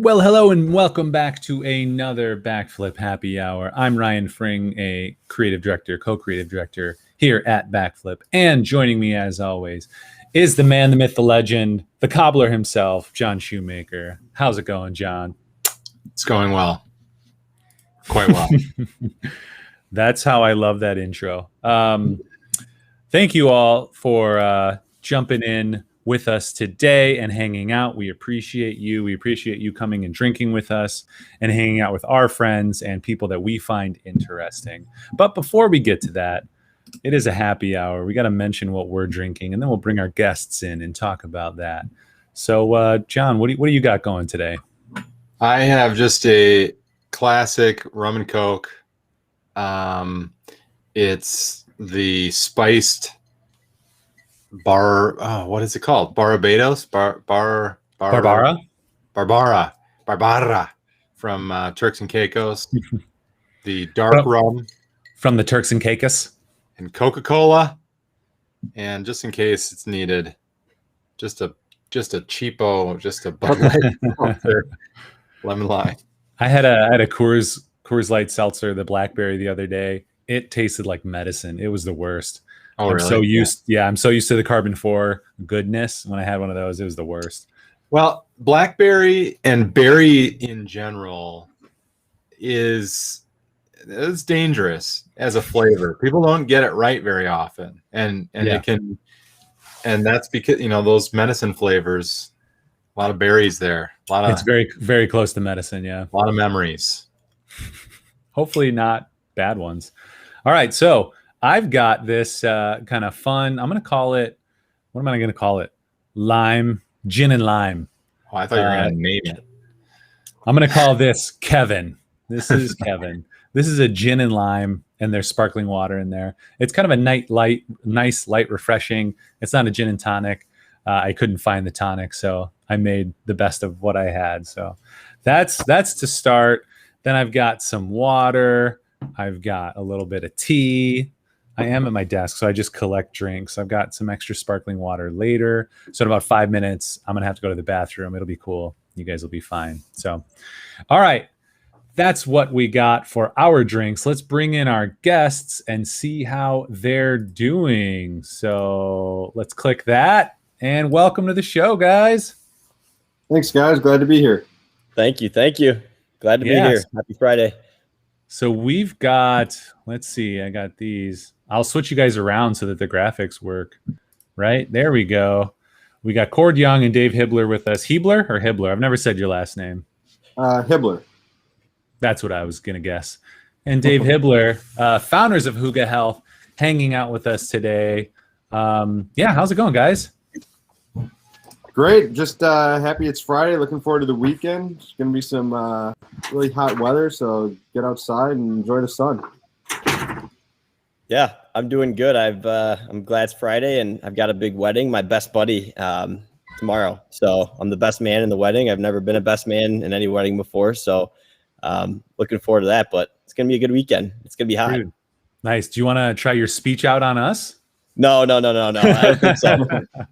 Well, hello and welcome back to another Backflip Happy Hour. I'm Ryan Fring, a creative director, co-creative director here at Backflip. And joining me as always is the man, the myth, the legend, the cobbler himself, John Shoemaker. How's it going, John? It's going well. Quite well. That's how I love that intro. Thank you all for jumping in with us today and hanging out. We appreciate you. We appreciate you coming and drinking with us and hanging out with our friends and people that we find interesting. But before we get to that, it is a happy hour. We got to mention what we're drinking, and then we'll bring our guests in and talk about that. So, John, what do you got going today? I have just a classic rum and coke. It's the spiced what is it called? Barbados? Barbara from Turks and Caicos. The dark rum from the Turks and Caicos, and Coca-Cola. And just in case it's needed, just a cheapo, just a Bud Light lemon lime. I had a Coors Light seltzer, the blackberry, the other day. It tasted like medicine. It was the worst. Oh, really? I'm so used to the carbon 4 goodness. When I had one of those, it was the worst. Well, blackberry and berry in general is dangerous as a flavor. People don't get it right very often, and it can, and that's because those medicine flavors. A lot of berries there. It's very, very close to medicine. Yeah, a lot of memories. Hopefully not bad ones. All right, so I've got this kind of fun. I'm going to call it. What am I going to call it? Gin and lime. Oh, I thought you were going to name it. I'm going to call this Kevin. This is Kevin. This is a gin and lime, and there's sparkling water in there. It's kind of a nice, light, refreshing. It's not a gin and tonic. I couldn't find the tonic, so I made the best of what I had. So that's to start. Then I've got some water. I've got a little bit of tea. I am at my desk, so I just collect drinks. I've got some extra sparkling water later. So in about 5 minutes, I'm going to have to go to the bathroom. It'll be cool. You guys will be fine. So, all right. That's what we got for our drinks. Let's bring in our guests and see how they're doing. So let's click that. And welcome to the show, guys. Thanks, guys. Glad to be here. Thank you. Glad to be here. Happy Friday. So we've got, let's see, I got these. I'll switch you guys around so that the graphics work. Right? There we go. We got Cord Young and Dave Hibler with us. Hibler or Hibler? I've never said your last name. Hibler. That's what I was going to guess. And Dave Hibler, founders of Hooga Health, hanging out with us today. How's it going, guys? Great. Just happy it's Friday. Looking forward to the weekend. It's going to be some really hot weather, so get outside and enjoy the sun. Yeah, I'm doing good. I'm glad it's Friday, and I've got a big wedding. My best buddy tomorrow, so I'm the best man in the wedding. I've never been a best man in any wedding before, so looking forward to that. But it's going to be a good weekend. It's going to be hot. Dude, nice. Do you want to try your speech out on us? No. I don't think so.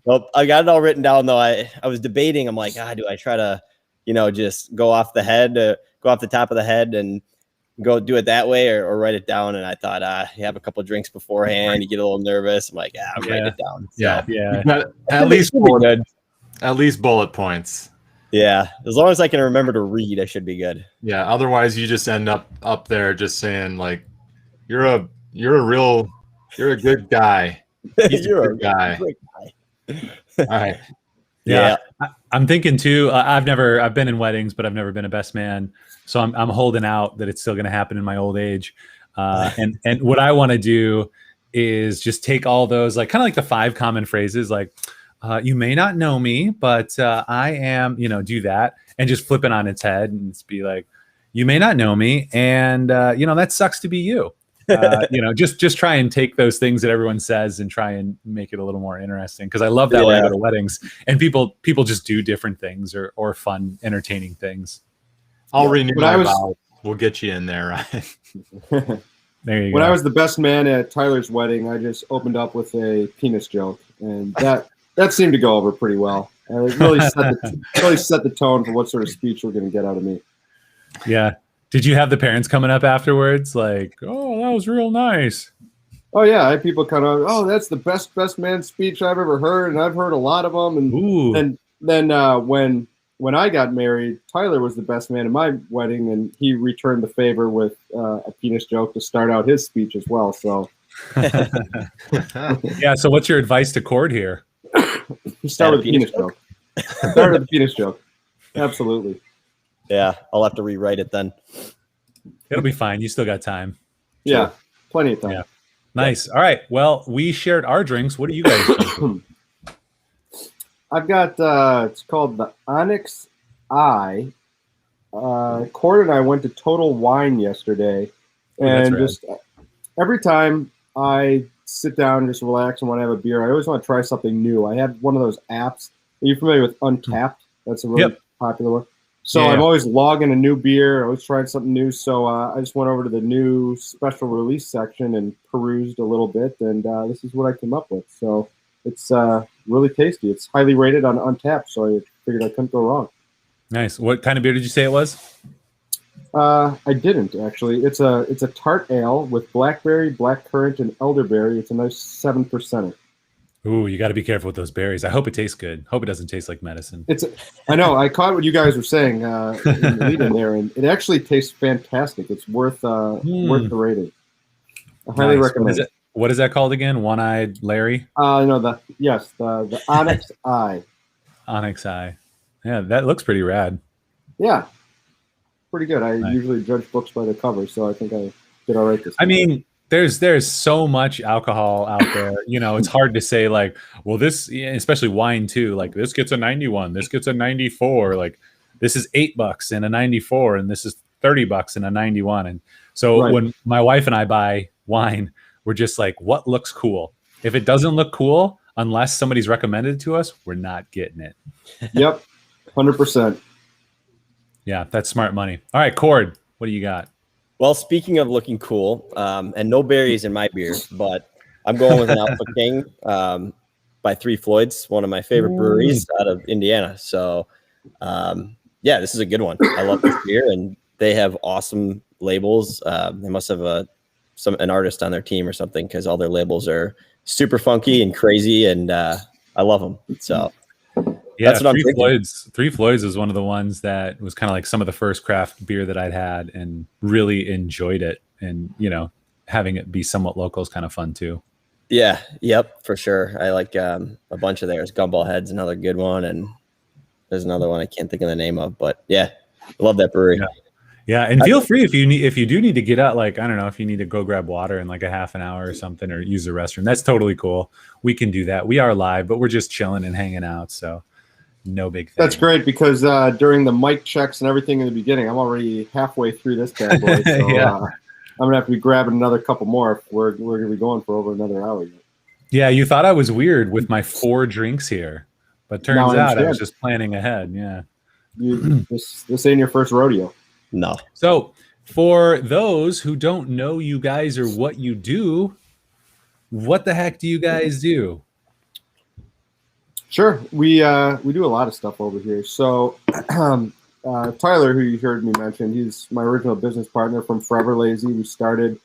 Well, I got it all written down, though. I was debating. I'm like, do I try to, just go off the head, go off the top of the head and go do it that way or write it down? And I thought, you have a couple of drinks beforehand, you get a little nervous. I'm like, I'll write it down. So, yeah. At least bullet points. Yeah. As long as I can remember to read, I should be good. Yeah. Otherwise you just end up there just saying like, you're a good guy. You're a guy. All right. Yeah. I'm thinking too. I've been in weddings, but I've never been a best man. So I'm holding out that it's still going to happen in my old age. And what I want to do is just take all those, like kind of like the 5 common phrases, like you may not know me, but I am, do that and just flip it on its head and just be like, you may not know me, and that sucks to be you. Just try and take those things that everyone says and try and make it a little more interesting. Because I love that when I go to weddings and people just do different things or fun, entertaining things. I'll renew my vow. We'll get you in there, right? There you go. When I was the best man at Tyler's wedding, I just opened up with a penis joke, and that seemed to go over pretty well. It really set the tone for what sort of speech we're going to get out of me. Yeah. Did you have the parents coming up afterwards? Like, oh, that was real nice. Oh yeah, I had people kind of, oh, that's the best man speech I've ever heard, and I've heard a lot of them. And Ooh. then when I got married, Tyler was the best man at my wedding, and he returned the favor with a penis joke to start out his speech as well. So Yeah. So what's your advice to Cord here? you start with a penis joke. Start with a penis joke. Absolutely. Yeah, I'll have to rewrite it then. It'll be fine. You still got time. Yeah, plenty of time. Yeah. Nice. All right. Well, we shared our drinks. What do you guys drink? I've got it's called the Onyx Eye. Cord and I went to Total Wine yesterday, and just every time I sit down and just relax and want to have a beer, I always want to try something new. I have one of those apps. Are you familiar with Untapped? That's a really popular one. So I'm always logging a new beer, always trying something new. So I just went over to the new special release section and perused a little bit, and this is what I came up with. So it's really tasty. It's highly rated on Untapped, so I figured I couldn't go wrong. Nice. What kind of beer did you say it was? I didn't actually. It's a tart ale with blackberry, blackcurrant, and elderberry. It's a nice 7%. Ooh, you got to be careful with those berries. I hope it tastes good. Hope it doesn't taste like medicine. I know. I caught what you guys were saying in the lead in there, and it actually tastes fantastic. It's worth the rating. I highly recommend it. What is that called again? One-eyed Larry? No, the Onyx Eye. Onyx Eye. Yeah, that looks pretty rad. Yeah, pretty good. I usually judge books by the cover, so I think I did all right this time. I mean, there's so much alcohol out there. You know, it's hard to say like, well, this, especially wine too. Like this gets a 91, this gets a 94. Like this is $8 in a 94, and this is $30 in a 91. And so when my wife and I buy wine, we're just like, what looks cool? If it doesn't look cool, unless somebody's recommended it to us, we're not getting it. Yep, 100%. Yeah, that's smart money. All right, Cord, what do you got? Well, speaking of looking cool, and no berries in my beer, but I'm going with an Alpha King by Three Floyds, one of my favorite breweries out of Indiana. So, yeah, this is a good one. I love this beer, and they have awesome labels. They must have an artist on their team or something, because all their labels are super funky and crazy, and I love them. So. Yeah, that's what Three Floyds is one of the ones that was kind of like some of the first craft beer that I'd had and really enjoyed it. And, you know, having it be somewhat local is kind of fun too. Yeah. Yep. For sure. I like a bunch of theirs. Gumball Head's another good one. And there's another one I can't think of the name of, but yeah, I love that brewery. Yeah. And feel free if you do need to get out, like, I don't know, if you need to go grab water in like a half an hour or something, or use the restroom, that's totally cool. We can do that. We are live, but we're just chilling and hanging out. So no big thing. That's great, because during the mic checks and everything in the beginning, I'm already halfway through this bad boy. So I'm going to have to be grabbing another couple more. We're going to be going for over another hour yet. Yeah, you thought I was weird with my 4 drinks here, but turns out I was just planning ahead. Yeah. This ain't your first rodeo. No. So for those who don't know you guys or what you do, what the heck do you guys do? Sure. We do a lot of stuff over here. So Tyler, who you heard me mention, he's my original business partner from Forever Lazy. We started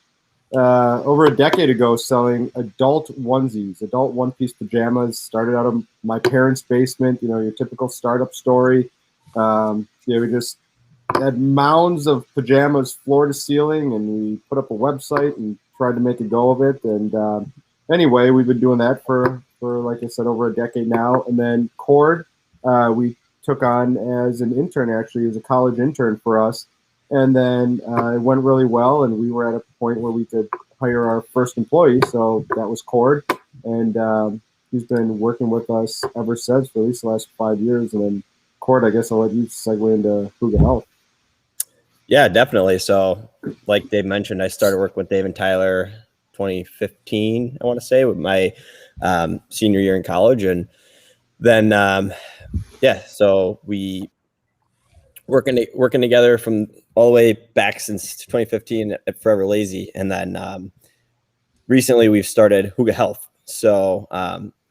over a decade ago selling adult onesies, adult one-piece pajamas. Started out of my parents' basement, you know, your typical startup story. We just had mounds of pajamas floor to ceiling, and we put up a website and tried to make a go of it. And anyway, we've been doing that for, like I said, over a decade now. And then Cord, we took on as an intern, actually, as a college intern for us. And then it went really well, and we were at a point where we could hire our first employee. So that was Cord. And he's been working with us ever since, for at least the last 5 years. And then Cord, I guess I'll let you segue into Hooga Health. Yeah, definitely. So like Dave mentioned, I started working with Dave and Tyler 2015, I want to say, with my senior year in college. And then, so we working together from all the way back since 2015 at Forever Lazy. And then recently we've started Hooga Health. So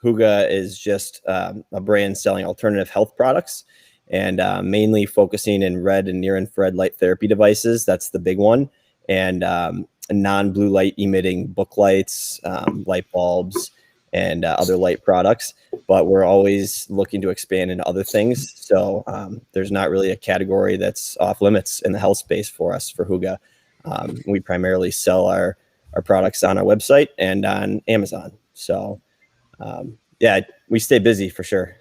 Hooga is just a brand selling alternative health products, and mainly focusing in red and near infrared light therapy devices. That's the big one. And non-blue light emitting book lights, light bulbs, and other light products. But we're always looking to expand into other things. So there's not really a category that's off limits in the health space for us for Hooga. We primarily sell our products on our website and on Amazon. So yeah, we stay busy for sure.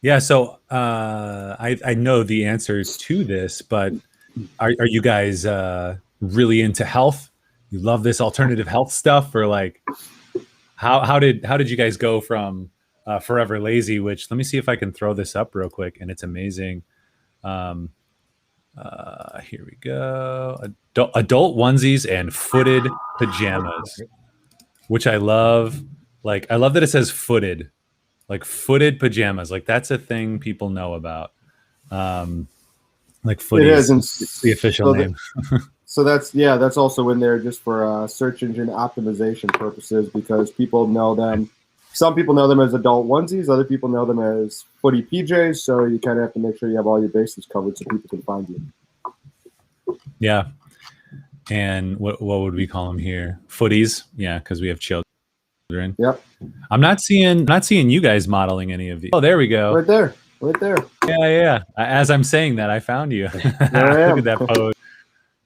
Yeah. So I know the answer to this, but are you guys really into health? You love this alternative health stuff, or like how did you guys go from Forever Lazy, which let me see if I can throw this up real quick, and it's amazing. Here we go. Adult onesies and footed pajamas, which I love. Like, I love that it says footed, like footed pajamas. Like, that's a thing people know about. Like footies, It is, and it's the official name. So that's also in there just for search engine optimization purposes, because people know them. Some people know them as adult onesies, other people know them as footy PJs. So you kind of have to make sure you have all your bases covered so people can find you. Yeah. And what would we call them here? Footies. Yeah, because we have children. Yep. I'm not seeing you guys modeling any of these. Oh, there we go. Right there. Yeah. As I'm saying that, I found you. There I am. Look at that pose.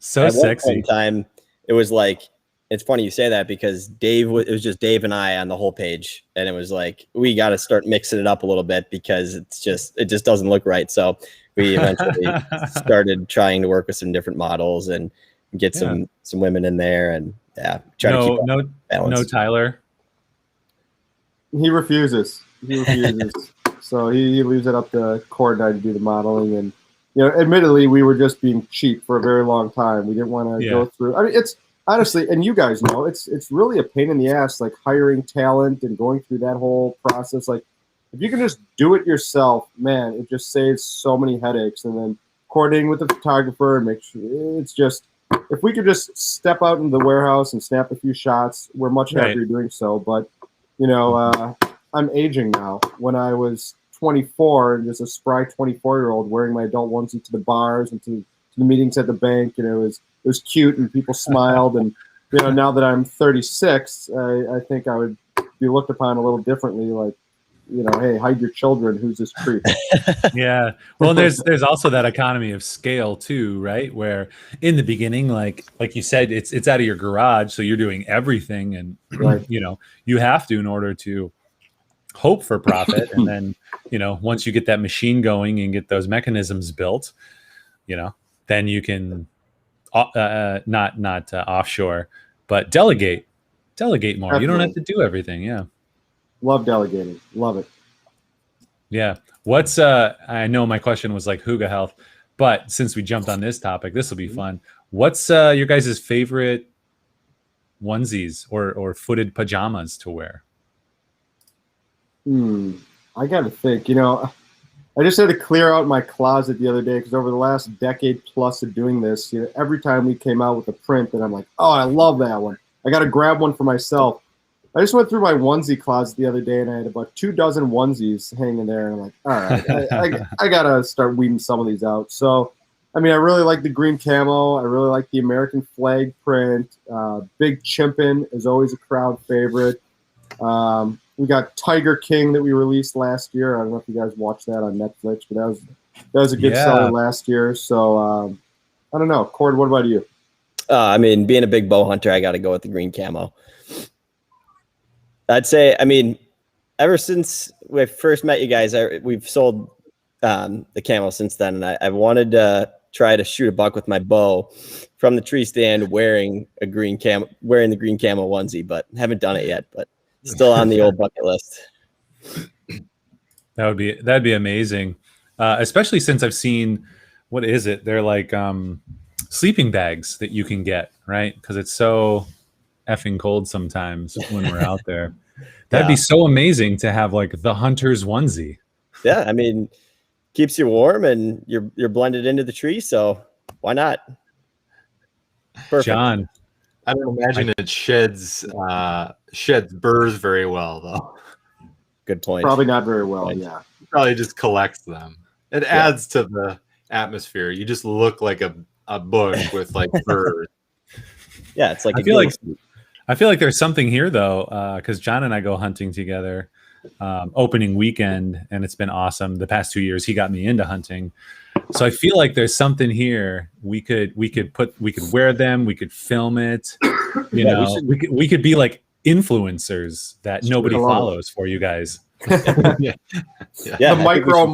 So At sexy. one time, it was like, it's funny you say that, because it was just Dave and I on the whole page, and it was like, we got to start mixing it up a little bit because it just doesn't look right. So we eventually started trying to work with some different models and get some women in there, and try to keep balance. No, Tyler. He refuses. So he leaves it up to Cord and I to do the modeling. And, admittedly, we were just being cheap for a very long time. We didn't want to go through. I mean, it's honestly, and you guys know, it's really a pain in the ass, like hiring talent and going through that whole process. Like, if you can just do it yourself, man, it just saves so many headaches. And then coordinating with the photographer and make sure it's just, if we could just step out into the warehouse and snap a few shots, we're much happier doing so. But, I'm aging now. When I was 24 and just a spry 24-year-old wearing my adult onesie to the bars and to the meetings at the bank, it was cute and people smiled. And now that I'm 36, I think I would be looked upon a little differently. Like, hey, hide your children. Who's this creep? Yeah. Well, there's also that economy of scale too, right? Where in the beginning, like you said, it's out of your garage, so you're doing everything, and right. You have to in order to hope for profit. And then once you get that machine going and get those mechanisms built, then you can not offshore, but delegate more. Absolutely. You don't have to do everything. Yeah. Love delegating. Love it. Yeah. What's I know my question was like Hooga Health, but since we jumped on this topic, this will be fun. What's your guys' favorite onesies or footed pajamas to wear? I got to think. I just had to clear out my closet the other day because over the last decade plus of doing this, every time we came out with a print that I'm like, oh, I love that one, I got to grab one for myself. I just went through my onesie closet the other day and I had about 24 onesies hanging there. And I'm like, all right, I got to start weeding some of these out. So, I mean, I really like the green camo. I really like the American flag print. Big Chimpin is always a crowd favorite. We got Tiger King that we released last year. I don't know if you guys watched that on Netflix, but that was a good seller last year. So I don't know. Cord, what about you? I mean, being a big bow hunter, I got to go with the green camo. I'd say, I mean, ever since we first met you guys, we've sold the camo since then, and I wanted to try to shoot a buck with my bow from the tree stand wearing the green camo onesie, but haven't done it yet. But still on the old bucket list. That'd be amazing, especially since I've seen, what is it? They're like sleeping bags that you can get, right? Because it's so effing cold sometimes when we're out there. That'd be so amazing to have like the hunter's onesie. Yeah, I mean, keeps you warm and you're blended into the tree, so why not? Perfect. John, I don't imagine it sheds burrs very well though. Good point. Probably not very well. Right. Yeah. Probably just collects them. It adds to the atmosphere. You just look like a bush with like fur. Yeah, it's like I feel like there's something here though, because John and I go hunting together opening weekend, and it's been awesome. The past 2 years, he got me into hunting, so I feel like there's something here. We could wear them. We could film it. You know, we could be like influencers that nobody follows for you guys. Yeah. The micro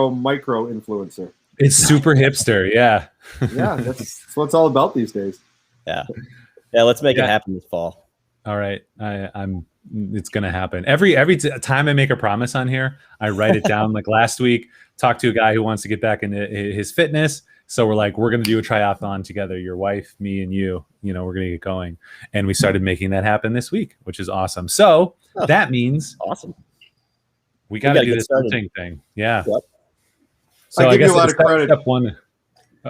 influencer. It's super hipster. Yeah. Yeah, that's what it's all about these days. Yeah. Let's make it happen this fall. All right, it's gonna happen. Every time I make a promise on here, I write it down. Like last week, talked to a guy who wants to get back into his fitness. So we're gonna do a triathlon together. Your wife, me, and you. You know, we're gonna get going, and we started making that happen this week, which is awesome. So that means awesome. We gotta do this hunting thing. Yeah. Yep. So I give you a lot of credit. Step one.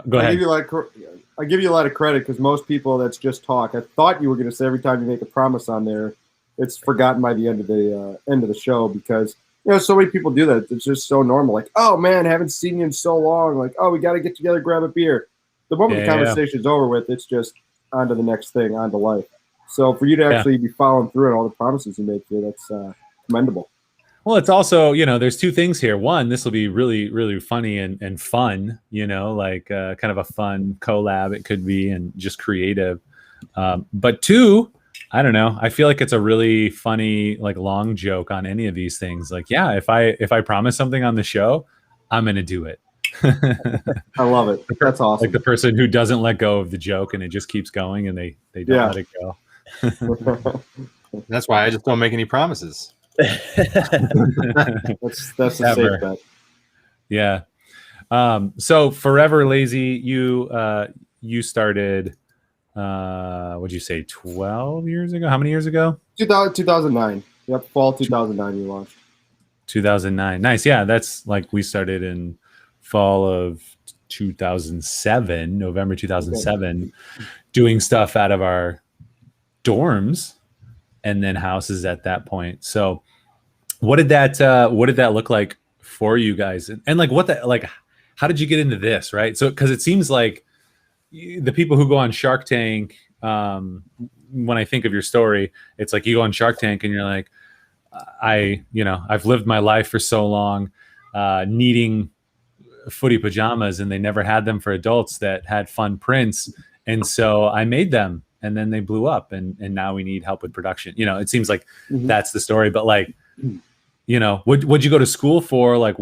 Go ahead. I give you a lot of credit because most people, that's just talk. I thought you were going to say every time you make a promise on there, it's forgotten by the end of the show, because so many people do that. It's just so normal. Like, oh man, haven't seen you in so long. Like, oh, we got to get together, grab a beer. The moment the conversation's over with, it's just on to the next thing, on to life. So for you to actually be following through on all the promises you make here, that's commendable. Well, it's also, there's two things here. One, this will be really, really funny and fun, like kind of a fun collab it could be, and just creative. But two, I don't know. I feel like it's a really funny, like long joke on any of these things. Like, yeah, if I promise something on the show, I'm going to do it. I love it. That's awesome. Like the person who doesn't let go of the joke and it just keeps going and they don't let it go. That's why I just don't make any promises. That's a safe bet. Yeah. So Forever Lazy, you started what'd you say, 12 years ago? How many years ago? 2009. Yep, fall 2009 you launched. 2009. Nice. Yeah, that's like we started in fall of 2007, November 2007, doing stuff out of our dorms and then houses at that point. So what did that look like for you guys? And like how did you get into this, right? So because it seems like the people who go on Shark Tank, when I think of your story, it's like you go on Shark Tank and you're like, I've lived my life for so long needing footy pajamas, and they never had them for adults that had fun prints. And so I made them, and then they blew up, and now we need help with production. It seems like that's the story, but like, what'd you go to school for? Like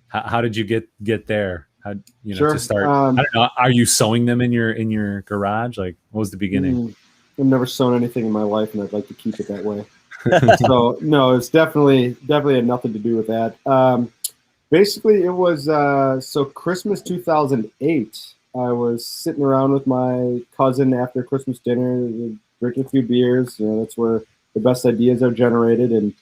how did you get there? How, to start? I don't know. Are you sewing them in your garage? Like, what was the beginning? I've never sewn anything in my life, and I'd like to keep it that way. So no, it's definitely had nothing to do with that. Basically, it was Christmas 2008. I was sitting around with my cousin after Christmas dinner, drinking a few beers. That's where the best ideas are generated. And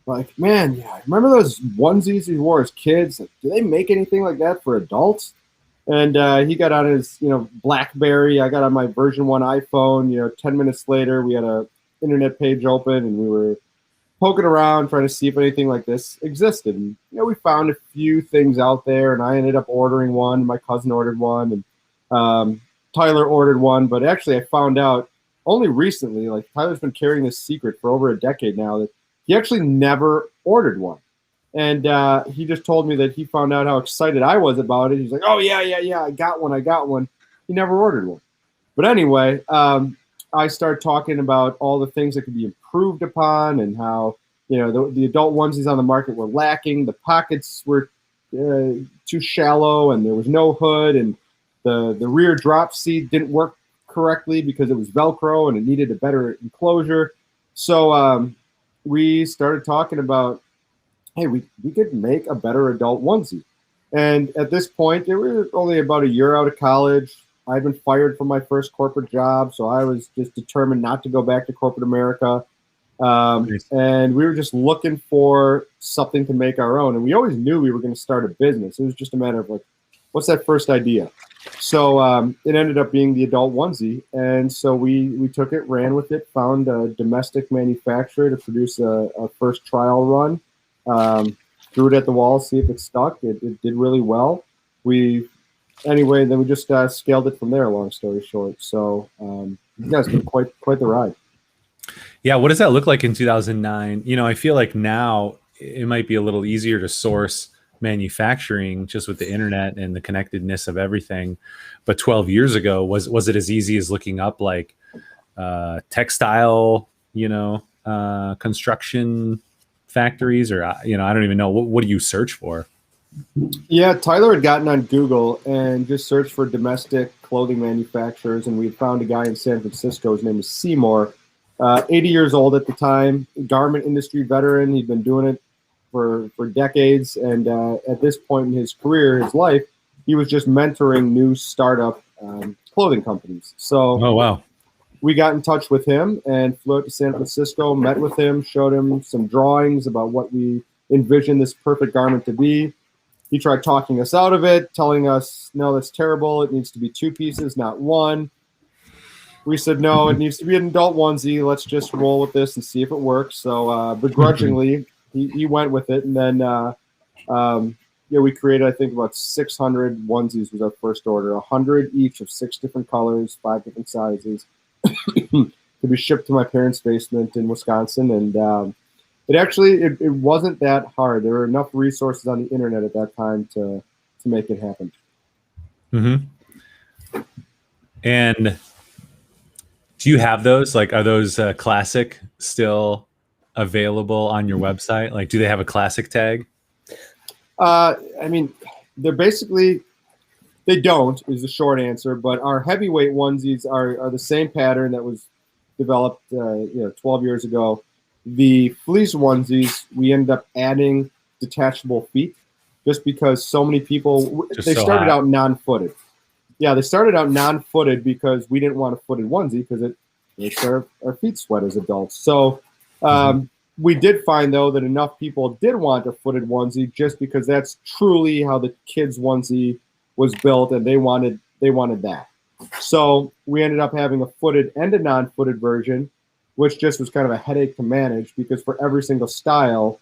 like, man, yeah, remember those onesies we wore as kids? Like, do they make anything like that for adults? And he got on his, BlackBerry. I got on my version 1 iPhone. 10 minutes later, we had a internet page open, and we were poking around trying to see if anything like this existed. And we found a few things out there, and I ended up ordering one. My cousin ordered one, and Tyler ordered one. But actually, I found out only recently, like Tyler's been carrying this secret for over a decade now, that he actually never ordered one. And he just told me that he found out how excited I was about it. He's like, oh, yeah, I got one. He never ordered one. But anyway, I started talking about all the things that could be improved upon, and how, the adult onesies on the market were lacking. The pockets were too shallow, and there was no hood, and the rear drop seat didn't work correctly because it was Velcro and it needed a better enclosure. So we started talking about, hey, we could make a better adult onesie. And at this point, we were only about a year out of college. I'd been fired from my first corporate job, so I was just determined not to go back to corporate America. And we were just looking for something to make our own. And we always knew we were going to start a business. It was just a matter of like, what's that first idea? So it ended up being the adult onesie, and so we took it, ran with it, found a domestic manufacturer to produce a first trial run, threw it at the wall, see if it stuck. It did really well. Then we just scaled it from there. Long story short, so yeah, it's been quite the ride. Yeah, what does that look like in 2009? I feel like now it might be a little easier to source manufacturing just with the internet and the connectedness of everything. But 12 years ago, was it as easy as looking up like textile, construction factories, or I don't even know. What do you search for? Yeah, Tyler had gotten on Google and just searched for domestic clothing manufacturers, and we found a guy in San Francisco. His name is Seymour, 80 years old at the time, garment industry veteran. He'd been doing it for decades, and at this point in his career, his life, he was just mentoring new startup clothing companies. So, oh wow, we got in touch with him and flew out to San Francisco, met with him, showed him some drawings about what we envisioned this perfect garment to be. He tried talking us out of it, telling us, no, that's terrible. It needs to be 2 pieces, not 1. We said, no, it needs to be an adult onesie. Let's just roll with this and see if it works. So begrudgingly, he went with it. And then we created, I think, about 600 onesies was our first order, 100 each of 6 different colors, 5 different sizes, to be shipped to my parents' basement in Wisconsin. And it wasn't that hard. There were enough resources on the internet at that time to make it happen. Mm-hmm. And do you have those? Like, are those classic still available on your website? Like, do they have a classic tag? They're basically, they don't, is the short answer. But our heavyweight onesies are the same pattern that was developed 12 years ago. The fleece onesies, we ended up adding detachable feet just because so many people, they started out non-footed. Yeah, they started out non-footed because we didn't want a footed onesie because it makes our feet sweat as adults. So we did find, though, that enough people did want a footed onesie just because that's truly how the kids' onesie was built, and they wanted that. So we ended up having a footed and a non-footed version, which just was kind of a headache to manage because for every single style,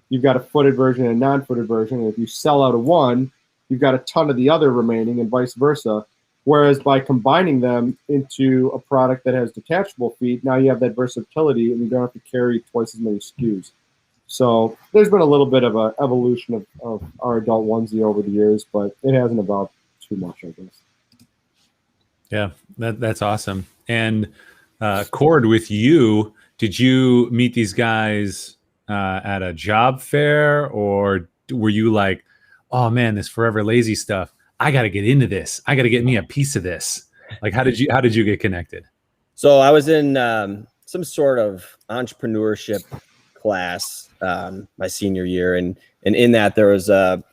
you've got a footed version and a non-footed version. And if you sell out of one, you've got a ton of the other remaining and vice versa. Whereas by combining them into a product that has detachable feet, now you have that versatility and you don't have to carry twice as many SKUs. So there's been a little bit of an evolution of our adult onesie over the years, but it hasn't evolved too much, I guess. Yeah, that's awesome. And Cord, with you, did you meet these guys at a job fair, or were you like, oh man, this Forever Lazy stuff, I got to get into this. I got to get me a piece of this. Like, how did you get connected? So I was in some sort of entrepreneurship class my senior year, and in that there was an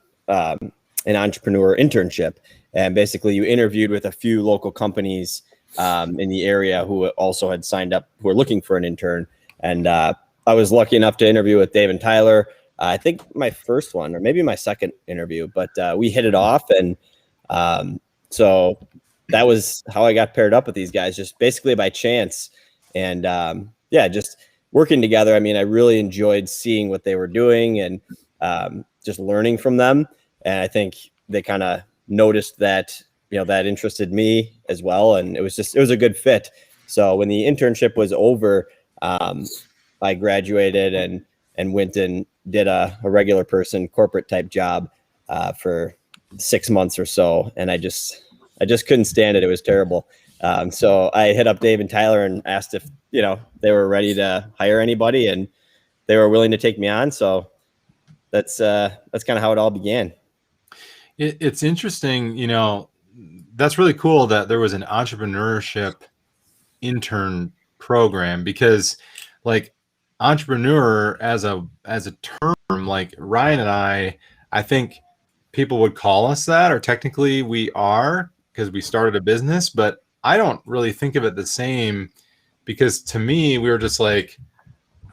entrepreneur internship, and basically you interviewed with a few local companies in the area who also had signed up, who were looking for an intern. And I was lucky enough to interview with Dave and Tyler. I think my first one, or maybe my second interview, but we hit it off. And so that was how I got paired up with these guys, just basically by chance. And just working together. I mean, I really enjoyed seeing what they were doing and just learning from them. And I think they kind of noticed that, that interested me as well. And it was a good fit. So when the internship was over, I graduated and went and did a regular person corporate type job for 6 months or so. And I just couldn't stand it. It was terrible. So I hit up Dave and Tyler and asked if, they were ready to hire anybody, and they were willing to take me on. So that's kind of how it all began. It's interesting, that's really cool that there was an entrepreneurship intern program, because like entrepreneur as a term, like Ryan and I think people would call us that, or technically we are because we started a business, but I don't really think of it the same, because to me, we were just like,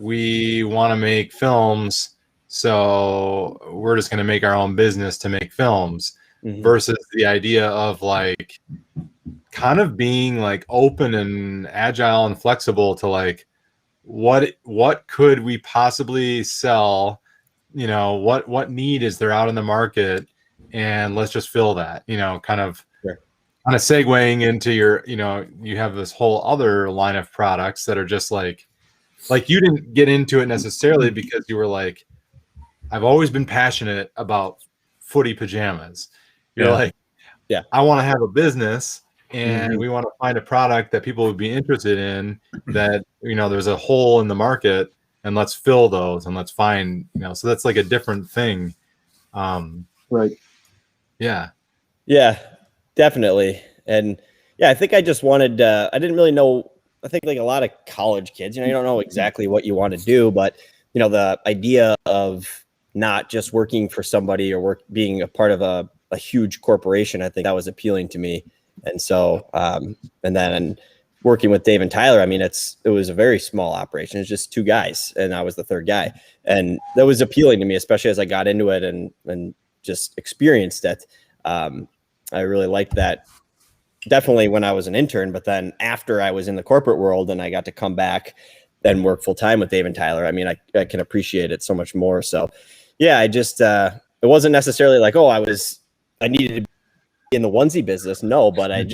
we want to make films, so we're just going to make our own business to make films. versus the idea of like kind of being like open and agile and flexible to like what could we possibly sell, you know, what need is there out in the market, and let's just fill that, you know, kind of segueing into your, you know, you have this whole other line of products that are just like you didn't get into it necessarily because you were like, I've always been passionate about footy pajamas. You're like, I want to have a business, and we want to find a product that people would be interested in, that, you know, there's a hole in the market, and let's fill those, and let's find, you know, so that's like a different thing. Right. Yeah. Yeah, definitely. And yeah, I think I just wanted, I didn't really know, I think like a lot of college kids, you know, you don't know exactly what you want to do, but, you know, the idea of not just working for somebody or being a part of a huge corporation, I think that was appealing to me. And so, and then working with Dave and Tyler, I mean, it was a very small operation. It's just two guys, and I was the third guy. And that was appealing to me, especially as I got into it and just experienced it. I really liked that, definitely when I was an intern, but then after I was in the corporate world and I got to come back and work full time with Dave and Tyler, I mean, I can appreciate it so much more. So yeah, I just, it wasn't necessarily like, oh, I needed to be in the onesie business. No, but I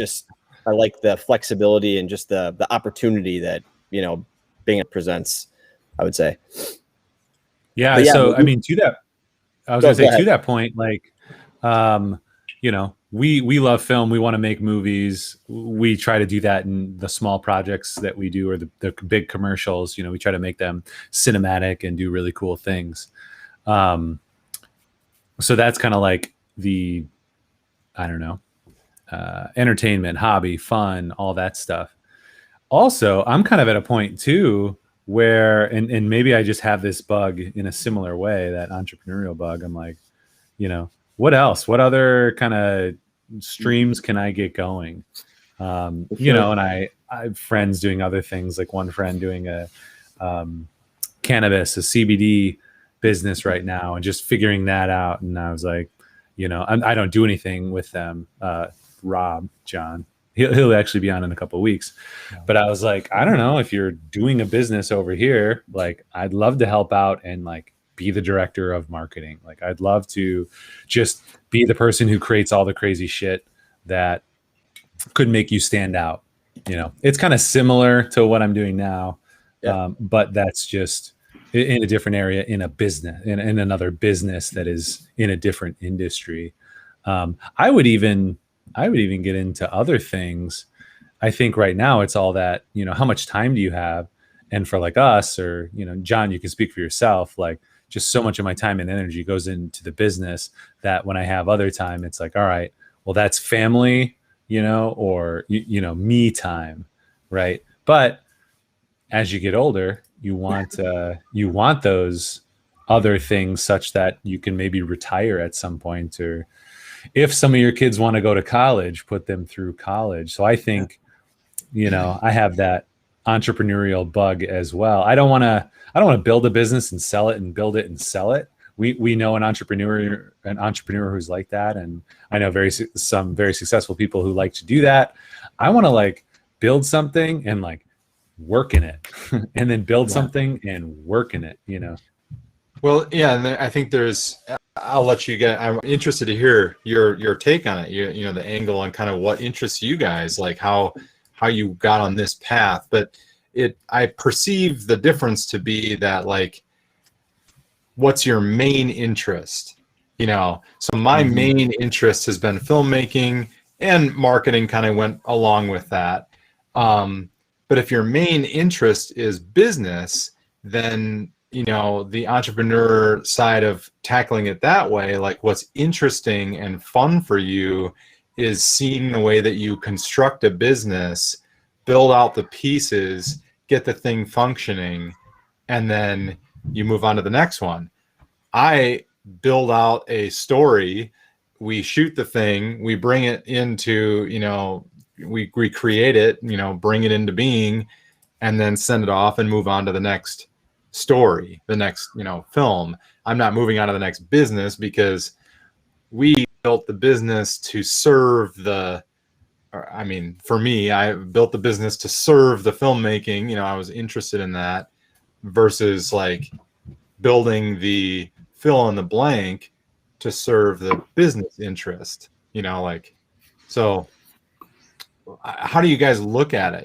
like the flexibility and just the opportunity that, you know, being it presents, I would say. Yeah. So, I mean, to that, I was going to say to that point, like, you know, we love film. We want to make movies. We try to do that in the small projects that we do, or the big commercials. You know, we try to make them cinematic and do really cool things. So that's kind of like the, I don't know, entertainment, hobby, fun, all that stuff. Also, I'm kind of at a point too where, and maybe I just have this bug in a similar way, that entrepreneurial bug. I'm like, you know, what else? What other kind of streams can I get going? You know, and I have friends doing other things, like one friend doing a cannabis, a CBD business right now, and just figuring that out. And I was like, you know, I don't do anything with them. Rob, John, he'll actually be on in a couple of weeks. But I was like, I don't know, if you're doing a business over here, like, I'd love to help out and like be the director of marketing. Like, I'd love to just be the person who creates all the crazy shit that could make you stand out. You know, it's kind of similar to what I'm doing now, but that's just in a different area, in a business, in another business that is in a different industry. I would even get into other things. I think right now it's all that, you know, how much time do you have? And for like us, or, you know, John, you can speak for yourself, like, just so much of my time and energy goes into the business that when I have other time, it's like, all right, well, that's family, you know, or, you know, me time. Right. But as you get older, you want those other things, such that you can maybe retire at some point, or if some of your kids want to go to college, put them through college. So I think, you know, I have that entrepreneurial bug as well. I don't want to build a business and sell it and build it and sell it. We know an entrepreneur who's like that, and I know some very successful people who like to do that. I want to like build something and like work in it, and then build something and work in it, you know. Well, yeah, and I think I'll let you get. I'm interested to hear your take on it. You know, the angle on kind of what interests you guys, like how you got on this path. But I perceive the difference to be that, like, what's your main interest? You know, so my main interest has been filmmaking, and marketing kind of went along with that. But if your main interest is business, then, you know, the entrepreneur side of tackling it that way, like, what's interesting and fun for you is seeing the way that you construct a business, build out the pieces, get the thing functioning, and then you move on to the next one. I build out a story, we shoot the thing, we bring it into, you know, we recreate it, you know, bring it into being, and then send it off and move on to the next story, the next, you know, film. I'm not moving on to the next business, because we built the business to serve for me, I built the business to serve the filmmaking. I was interested in that versus like building the fill in the blank to serve the business interest, so how do you guys look at it?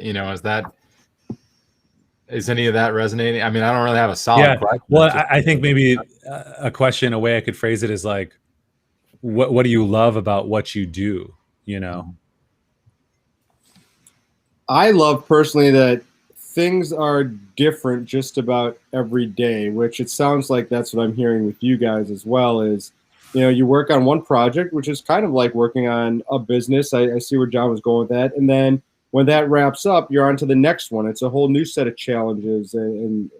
Is any of that resonating? I don't really have a solid question. Well, I think maybe a question, a way I could phrase it is like, what do you love about what you do? I love personally that things are different just about every day, which it sounds like that's what I'm hearing with you guys as well is, you work on one project, which is kind of like working on a business. I see where John was going with that. And then when that wraps up, you're on to the next one. It's a whole new set of challenges. And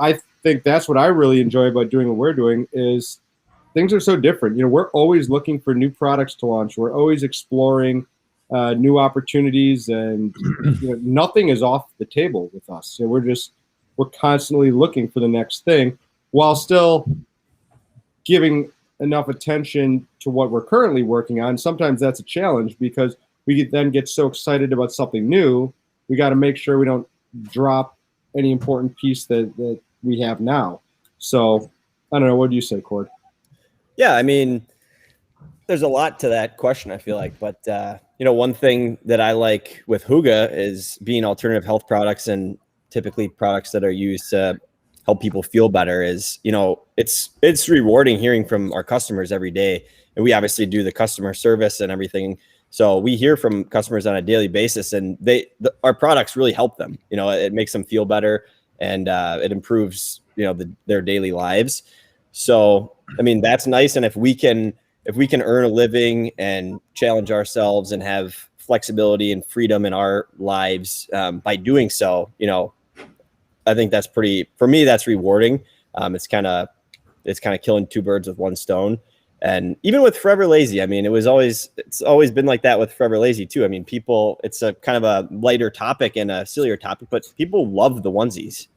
I think that's what I really enjoy about doing what we're doing is things are so different. We're always looking for new products to launch. We're always exploring new opportunities, and nothing is off the table with us. We're constantly looking for the next thing while still giving enough attention to what we're currently working on. Sometimes that's a challenge because we then get so excited about something new. We got to make sure we don't drop any important piece that we have now. So I don't know. What do you say, Cord? Yeah, there's a lot to that question, I feel like. But, one thing that I like with Hooga is being alternative health products and typically products that are used to help people feel better is, it's rewarding hearing from our customers every day. And we obviously do the customer service and everything. So we hear from customers on a daily basis, and our products really help them. It makes them feel better, and it improves, their daily lives. So, that's nice. And if we can earn a living and challenge ourselves and have flexibility and freedom in our lives by doing so, I think that's for me, that's rewarding. It's kind of killing two birds with one stone. And even with Forever Lazy, it's always been like that with Forever Lazy too. People, it's a kind of a lighter topic and a sillier topic, but people love the onesies,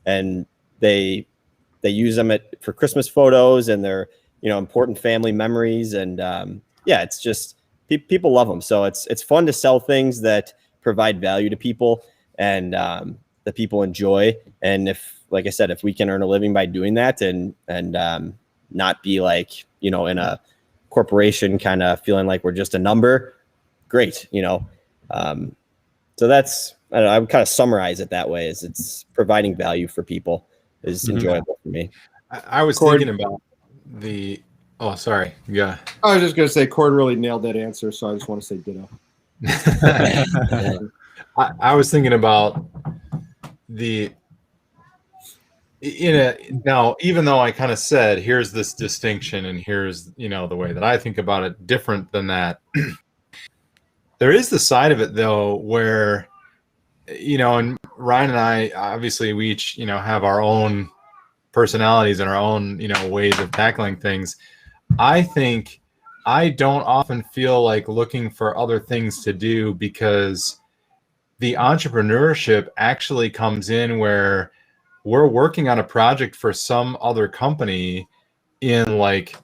and they use them for Christmas photos and their, important family memories. And it's just people love them. So it's fun to sell things that provide value to people and that people enjoy. And like I said, if we can earn a living by doing that and not be like, in a corporation kind of feeling like we're just a number, great. So that's, I would kind of summarize it that way, is it's providing value for people is enjoyable for me. I was thinking about oh, sorry. Yeah. I was just going to say Cord really nailed that answer. So I just want to say ditto. I was thinking about now, even though I kind of said, here's this distinction and here's, the way that I think about it different than that. There is the side of it though, where, and Ryan and I, obviously we each, have our own personalities and our own, ways of tackling things. I think I don't often feel like looking for other things to do because the entrepreneurship actually comes in where we're working on a project for some other company in like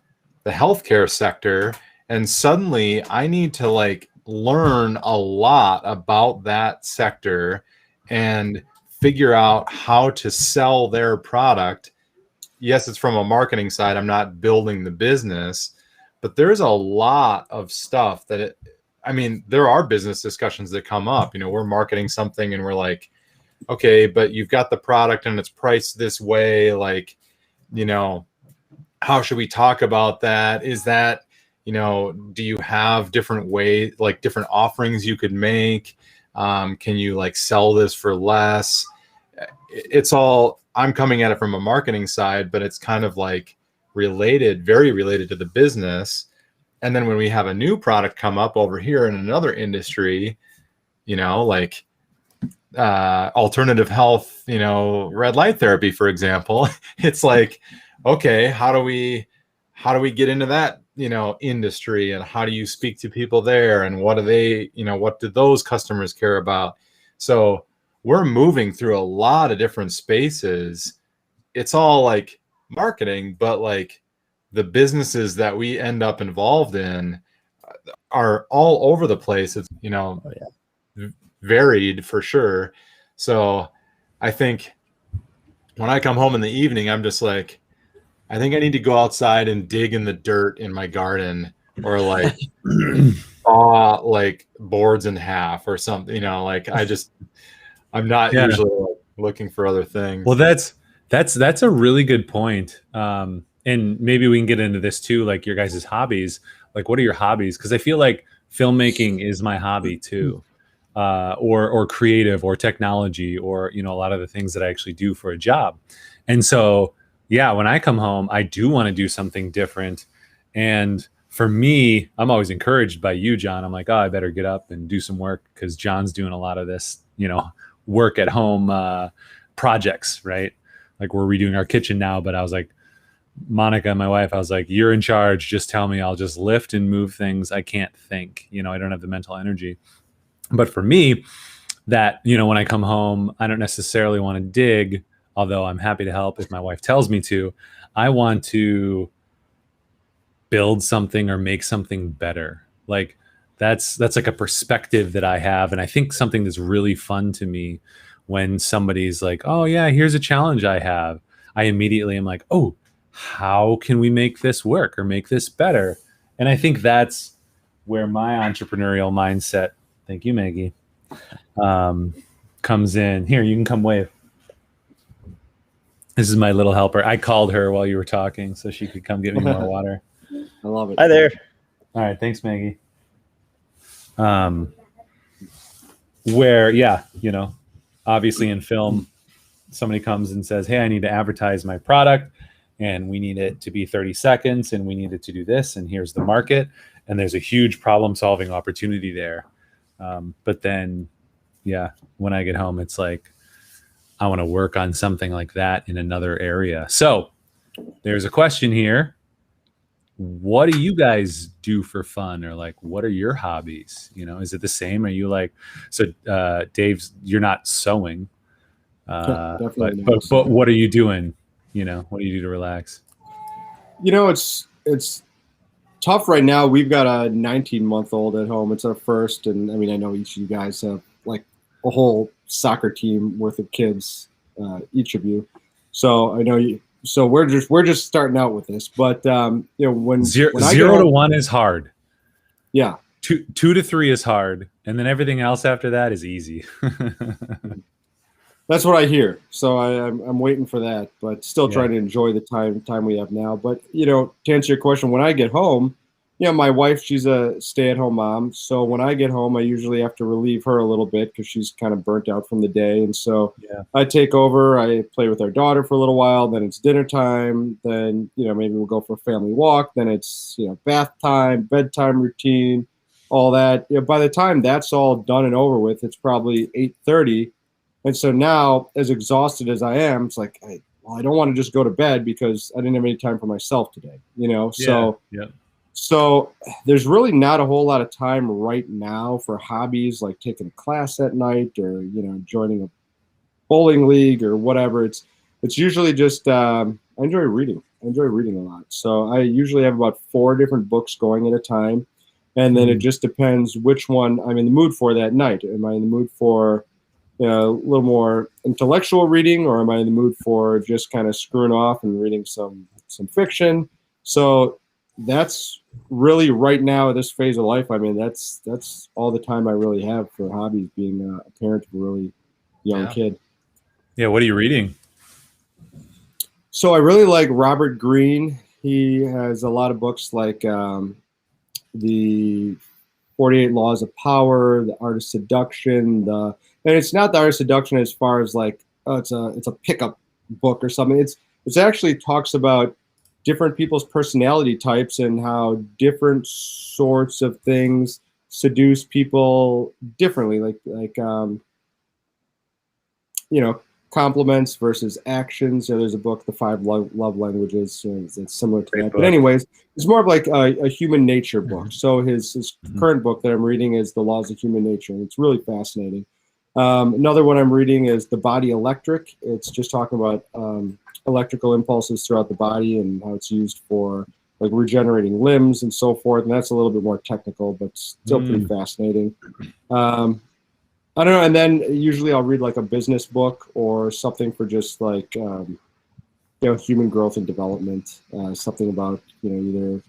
the healthcare sector. And suddenly I need to like learn a lot about that sector and figure out how to sell their product. Yes, it's from a marketing side. I'm not building the business, but there's a lot of stuff that there are business discussions that come up. We're marketing something and we're like, okay, but you've got the product and it's priced this way. Like, how should we talk about that? Is that, do you have different ways, like different offerings you could make? Can you like sell this for less? It's all, I'm coming at it from a marketing side, but it's kind of like very related to the business. And then when we have a new product come up over here in another industry, like alternative health, red light therapy, for example, it's like, okay, how do we get into that, industry, and how do you speak to people there, and what do they, what do those customers care about? So we're moving through a lot of different spaces. It's all like marketing, but like the businesses that we end up involved in are all over the place. It's, varied for sure. So I think when I come home in the evening, I'm just like, I think I need to go outside and dig in the dirt in my garden, or like saw like boards in half or something, like I'm not usually like looking for other things. Well, that's a really good point. And maybe we can get into this too, like your guys' hobbies. Like, what are your hobbies? Because I feel like filmmaking is my hobby too, or creative, or technology, or a lot of the things that I actually do for a job. And so, yeah, when I come home, I do want to do something different. And for me, I'm always encouraged by you, John. I'm like, oh, I better get up and do some work, because John's doing a lot of this, work at home projects, right? Like, we're redoing our kitchen now, but I was like, Monica, my wife, I was like, you're in charge. Just tell me. I'll just lift and move things. I can't think, I don't have the mental energy. But for me, that, when I come home, I don't necessarily want to dig, although I'm happy to help if my wife tells me to. I want to build something or make something better. Like, that's like a perspective that I have. And I think something that's really fun to me when somebody's like, oh yeah, here's a challenge I have. I immediately am like, oh, how can we make this work or make this better? And I think that's where my entrepreneurial mindset, thank you, Maggie, comes in. Here, you can come wave. This is my little helper. I called her while you were talking so she could come get me more water. I love it. Hi there. All right, thanks, Maggie. Where, yeah, obviously in film, somebody comes and says, hey, I need to advertise my product, and we need it to be 30 seconds, and we need it to do this, and here's the market. And there's a huge problem-solving opportunity there. But then, yeah, when I get home, it's like, I want to work on something like that in another area. So there's a question here. What do you guys do for fun? Or like, what are your hobbies? Is it the same? Are you like, so Dave's, you're not sewing, but what are you doing? What do you do to relax? It's tough right now. We've got a 19-month-old at home. It's our first. And I mean, I know each of you guys have like a whole soccer team worth of kids, each of you. So I know you. So we're just starting out with this, but when zero to 1 is hard. Yeah, 2 to 3 is hard, and then everything else after that is easy. That's what I hear. So I'm waiting for that, but still trying to enjoy the time we have now. But to answer your question, when I get home, my wife, she's a stay-at-home mom. So when I get home, I usually have to relieve her a little bit because she's kind of burnt out from the day. And so I take over, I play with our daughter for a little while. Then it's dinner time. Then, maybe we'll go for a family walk. Then it's, bath time, bedtime routine, all that. By the time that's all done and over with, it's probably 8:30. And so now, as exhausted as I am, it's like, I don't want to just go to bed because I didn't have any time for myself today, So there's really not a whole lot of time right now for hobbies like taking a class at night or, joining a bowling league or whatever. It's usually just, I enjoy reading. I enjoy reading a lot. So I usually have about 4 different books going at a time. And then it just depends which one I'm in the mood for that night. Am I in the mood for a little more intellectual reading, or am I in the mood for just kind of screwing off and reading some fiction? So that's really right now at this phase of life. I mean, that's all the time I really have for hobbies, being a parent of a really young kid. Yeah. What are you reading? So I really like Robert Greene. He has a lot of books like the 48 Laws of Power, The Art of Seduction, and it's not The Art of Seduction as far as like, it's a pickup book or something. It's actually talks about different people's personality types and how different sorts of things seduce people differently, like compliments versus actions. So there's a book, The 5 Love Languages, it's similar to that. But anyways, it's more of like a human nature book. So his current book that I'm reading is The Laws of Human Nature, and it's really fascinating. Another one I'm reading is The Body Electric. It's just talking about electrical impulses throughout the body and how it's used for like regenerating limbs and so forth. And that's a little bit more technical, but still pretty fascinating. I don't know. And then usually I'll read like a business book or something for just like, human growth and development, something about, either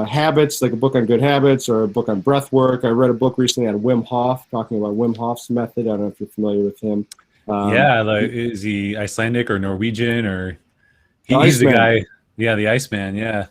habits, like a book on good habits or a book on breath work. I read a book recently on Wim Hof, talking about Wim Hof's method. I don't know if you're familiar with him. Like, is he Icelandic or Norwegian or he's the Iceman. guy? Yeah, the Iceman. Yeah.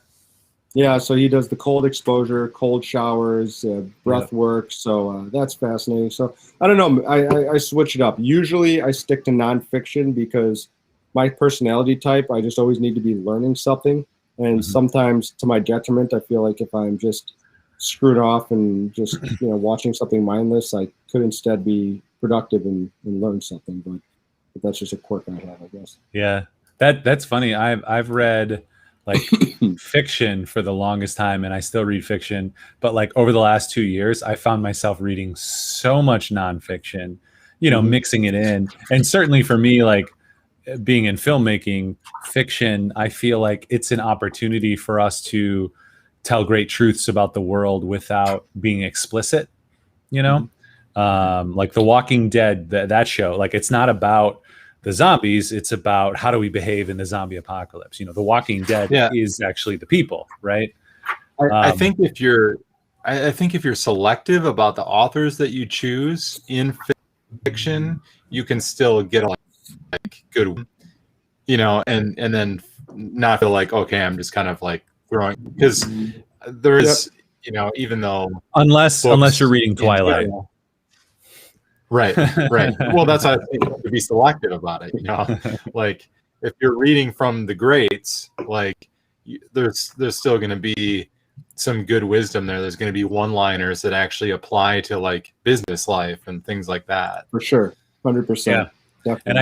Yeah, so he does the cold exposure, cold showers, breath work. So that's fascinating. So I don't know. I switch it up. Usually I stick to nonfiction because my personality type, I just always need to be learning something. And sometimes to my detriment, I feel like if I'm just screwed off and just watching something mindless, I could instead be productive and learn something. But that's just a quirk I have, I guess. Yeah, that's funny. I've read like fiction for the longest time, and I still read fiction. But like over the last 2 years, I found myself reading so much nonfiction, mixing it in. And certainly for me, like being in filmmaking, fiction, I feel like it's an opportunity for us to tell great truths about the world without being explicit, like The Walking Dead, that show, like it's not about the zombies, it's about how do we behave in the zombie apocalypse. The Walking Dead is actually the people, right? I think if you're selective about the authors that you choose in fiction, you can still get like good, and then not feel like, okay, I'm just kind of like growing, because there's, even though unless you're reading Twilight. Right. Well, that's how I think, to be selective about it. Like if you're reading from the greats, like there's still going to be some good wisdom there. There's going to be one-liners that actually apply to like business life and things like that. For sure, 100%. Yeah. Definitely. And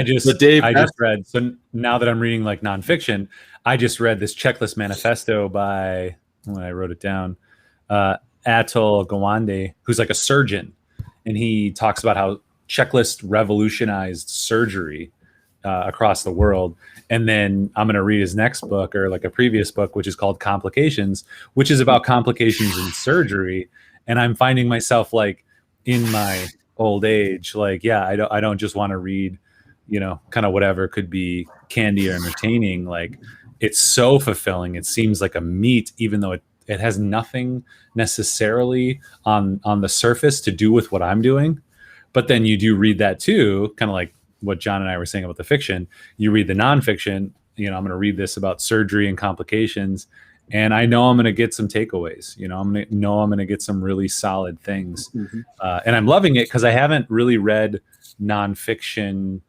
I just read. So now that I'm reading like nonfiction, I just read this checklist manifesto by, I wrote it down, Atul Gawande, who's like a surgeon. And he talks about how checklist revolutionized surgery across the world. And then I'm going to read his next book, or like a previous book, which is called Complications, which is about complications in surgery. And I'm finding myself like in my old age, like, I don't just want to read, kind of whatever could be candy or entertaining. Like it's so fulfilling. It seems like a meat, even though it has nothing necessarily on the surface to do with what I'm doing. But then you do read that too, kind of like what John and I were saying about the fiction. You read the nonfiction, I'm going to read this about surgery and complications, and I know I'm going to get some takeaways. I'm going to get some really solid things. And I'm loving it because I haven't really read nonfiction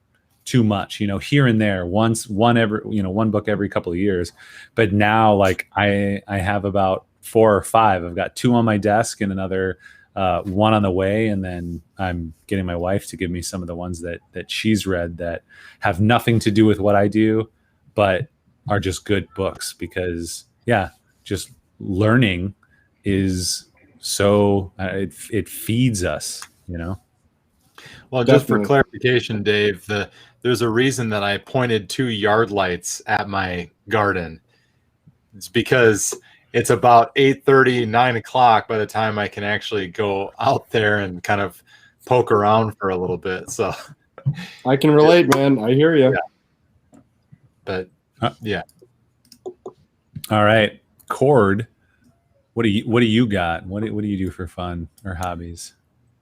too much, here and there, one book every couple of years. But now, like I have about 4 or 5. I've got 2 on my desk and another 1 on the way. And then I'm getting my wife to give me some of the ones that she's read that have nothing to do with what I do, but are just good books, because just learning is so, it feeds us, Well, just for clarification, Dave, there's a reason that I pointed 2 yard lights at my garden. It's because it's about 8:30, 9 o'clock by the time I can actually go out there and kind of poke around for a little bit. So I can relate, man. I hear you. Yeah. But yeah. All right, Cord. What do you got? What do you do for fun or hobbies?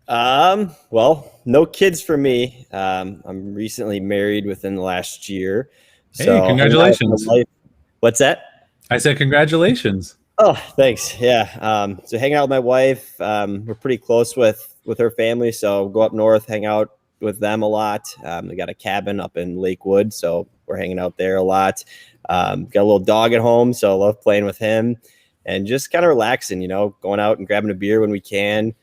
Well, no kids for me. I'm recently married within the last year. So congratulations. What's that? I said congratulations. Oh, thanks. Yeah. So hang out with my wife. We're pretty close with her family, so go up north, hang out with them a lot. We got a cabin up in Lakewood, so we're hanging out there a lot. Got a little dog at home, so I love playing with him and just kind of relaxing, going out and grabbing a beer when we can.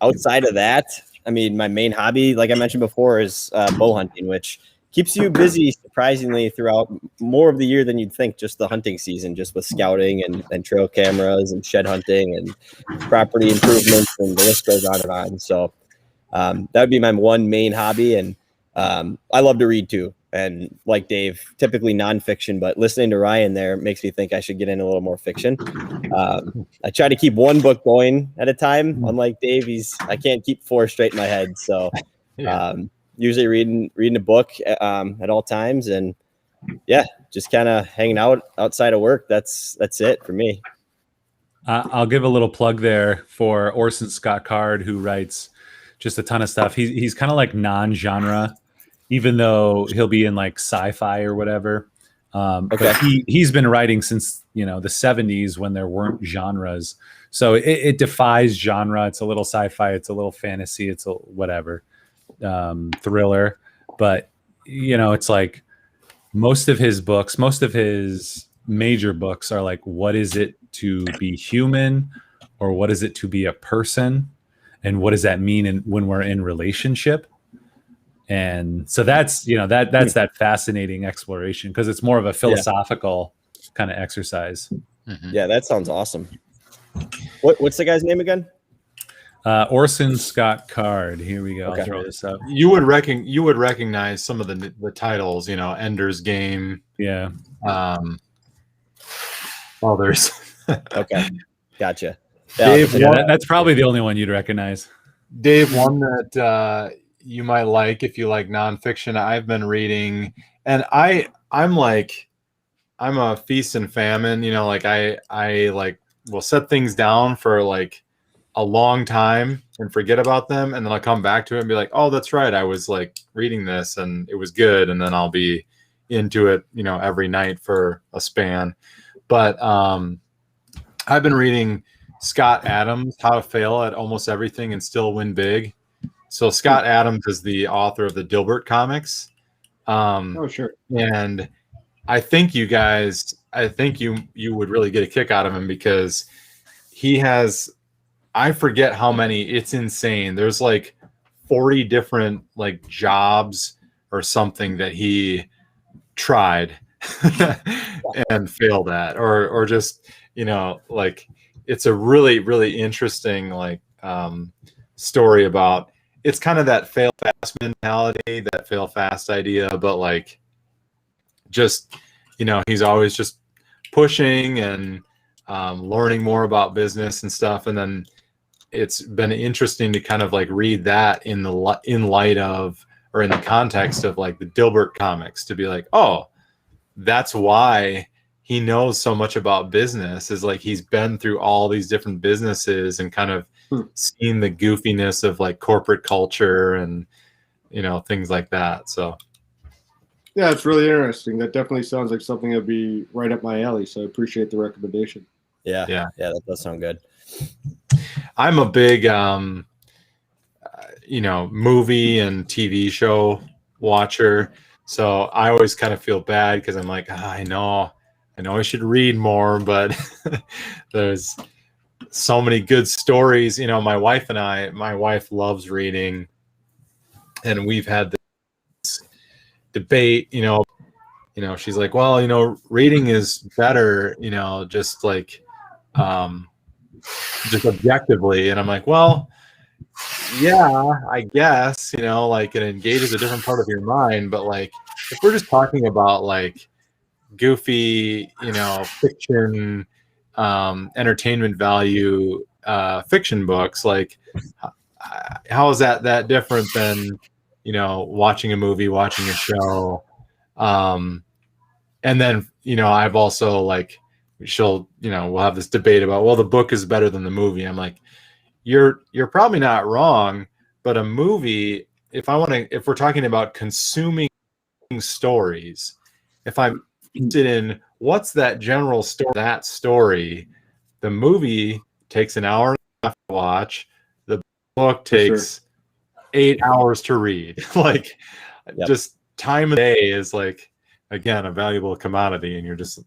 Outside of that, I mean, my main hobby, like I mentioned before, is bow hunting, which keeps you busy surprisingly throughout more of the year than you'd think, just the hunting season, just with scouting and trail cameras and shed hunting and property improvements, and the list goes on. So that would be my one main hobby. And I love to read too. And like Dave, typically nonfiction, but listening to Ryan there makes me think I should get in a little more fiction. I try to keep one book going at a time. Unlike Dave, I can't keep 4 straight in my head. So usually reading a book at all times, and just kind of hanging out outside of work. That's it for me. I'll give a little plug there for Orson Scott Card, who writes just a ton of stuff. He's kind of like non-genre, even though he'll be in like sci-fi or whatever. But he's been writing since the 70s when there weren't genres. So it defies genre. It's a little sci-fi, it's a little fantasy, it's a whatever thriller. But it's like most of his major books are like, what is it to be human, or what is it to be a person, and what does that mean when we're in relationship? And so that's that's that fascinating exploration, because it's more of a philosophical kind of exercise. Yeah, that sounds awesome. What's the guy's name again? Orson Scott Card. Here we go. Okay. I'll throw this up. You would recognize some of the titles, Ender's Game. Yeah. Others. Okay. Gotcha. Dave, that's probably the only one you'd recognize. Dave, one that you might like if you like nonfiction. I've been reading, and I'm a feast and famine. I like will set things down for like a long time and forget about them, and then I'll come back to it and be like, oh, that's right, I was like reading this and it was good, and then I'll be into it every night for a span. But I've been reading Scott Adams, How to Fail at Almost Everything and Still Win Big. So Scott Adams is the author of the Dilbert comics. Oh, sure. And I think you would really get a kick out of him, because he has, I forget how many, it's insane. There's like 40 different like jobs or something that he tried and failed at, or just, like, it's a really, really interesting like story about, it's kind of that fail fast mentality, that fail fast idea, but like, just, he's always just pushing and learning more about business and stuff. And then it's been interesting to kind of like read that in light of, or in the context of like the Dilbert comics, to be like, oh, that's why he knows so much about business, is like he's been through all these different businesses and kind of seen the goofiness of like corporate culture and things like that. So yeah, it's really interesting. That definitely sounds like something that'd be right up my alley, so I appreciate the recommendation. Yeah, that does sound good. I'm a big movie and TV show watcher, so I always kind of feel bad, because I'm like, I know I should read more, but there's so many good stories. My wife loves reading, and we've had this debate, she's like, well, reading is better, just like just objectively. And I'm like, well, yeah, I guess, like it engages a different part of your mind, but like if we're just talking about like goofy, fiction, entertainment value, fiction books, like how is that different than watching a movie, watching a show? And then I've also like, we'll have this debate about, well, the book is better than the movie. I'm like, you're probably not wrong, but a movie, if we're talking about consuming stories, if I'm interested in what's that general story, the movie takes an hour and a half to watch, the book takes 8 hours to read. Like, just time of day is like, again, a valuable commodity, and you're just,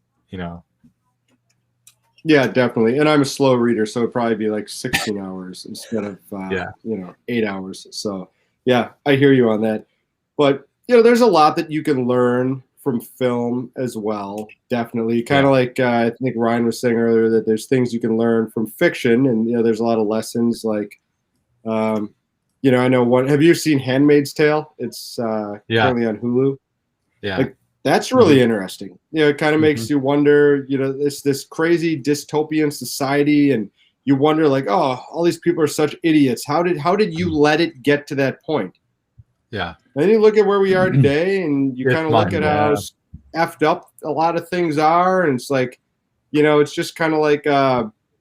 Yeah, definitely. And I'm a slow reader, so it'd probably be like 16 hours instead of 8 hours. So yeah, I hear you on that. But there's a lot that you can learn from film as well. Definitely, kind of like I think Ryan was saying earlier, that there's things you can learn from fiction, and there's a lot of lessons. Like, I know one. Have you seen *Handmaid's Tale*? It's currently on Hulu. Yeah. Like, that's really interesting. It kind of makes you wonder, this crazy dystopian society, and you wonder, like, oh, all these people are such idiots. How did you let it get to that point? Yeah. And then you look at where we are today, and you kind of look at how effed up a lot of things are, and it's like, it's just kind of like,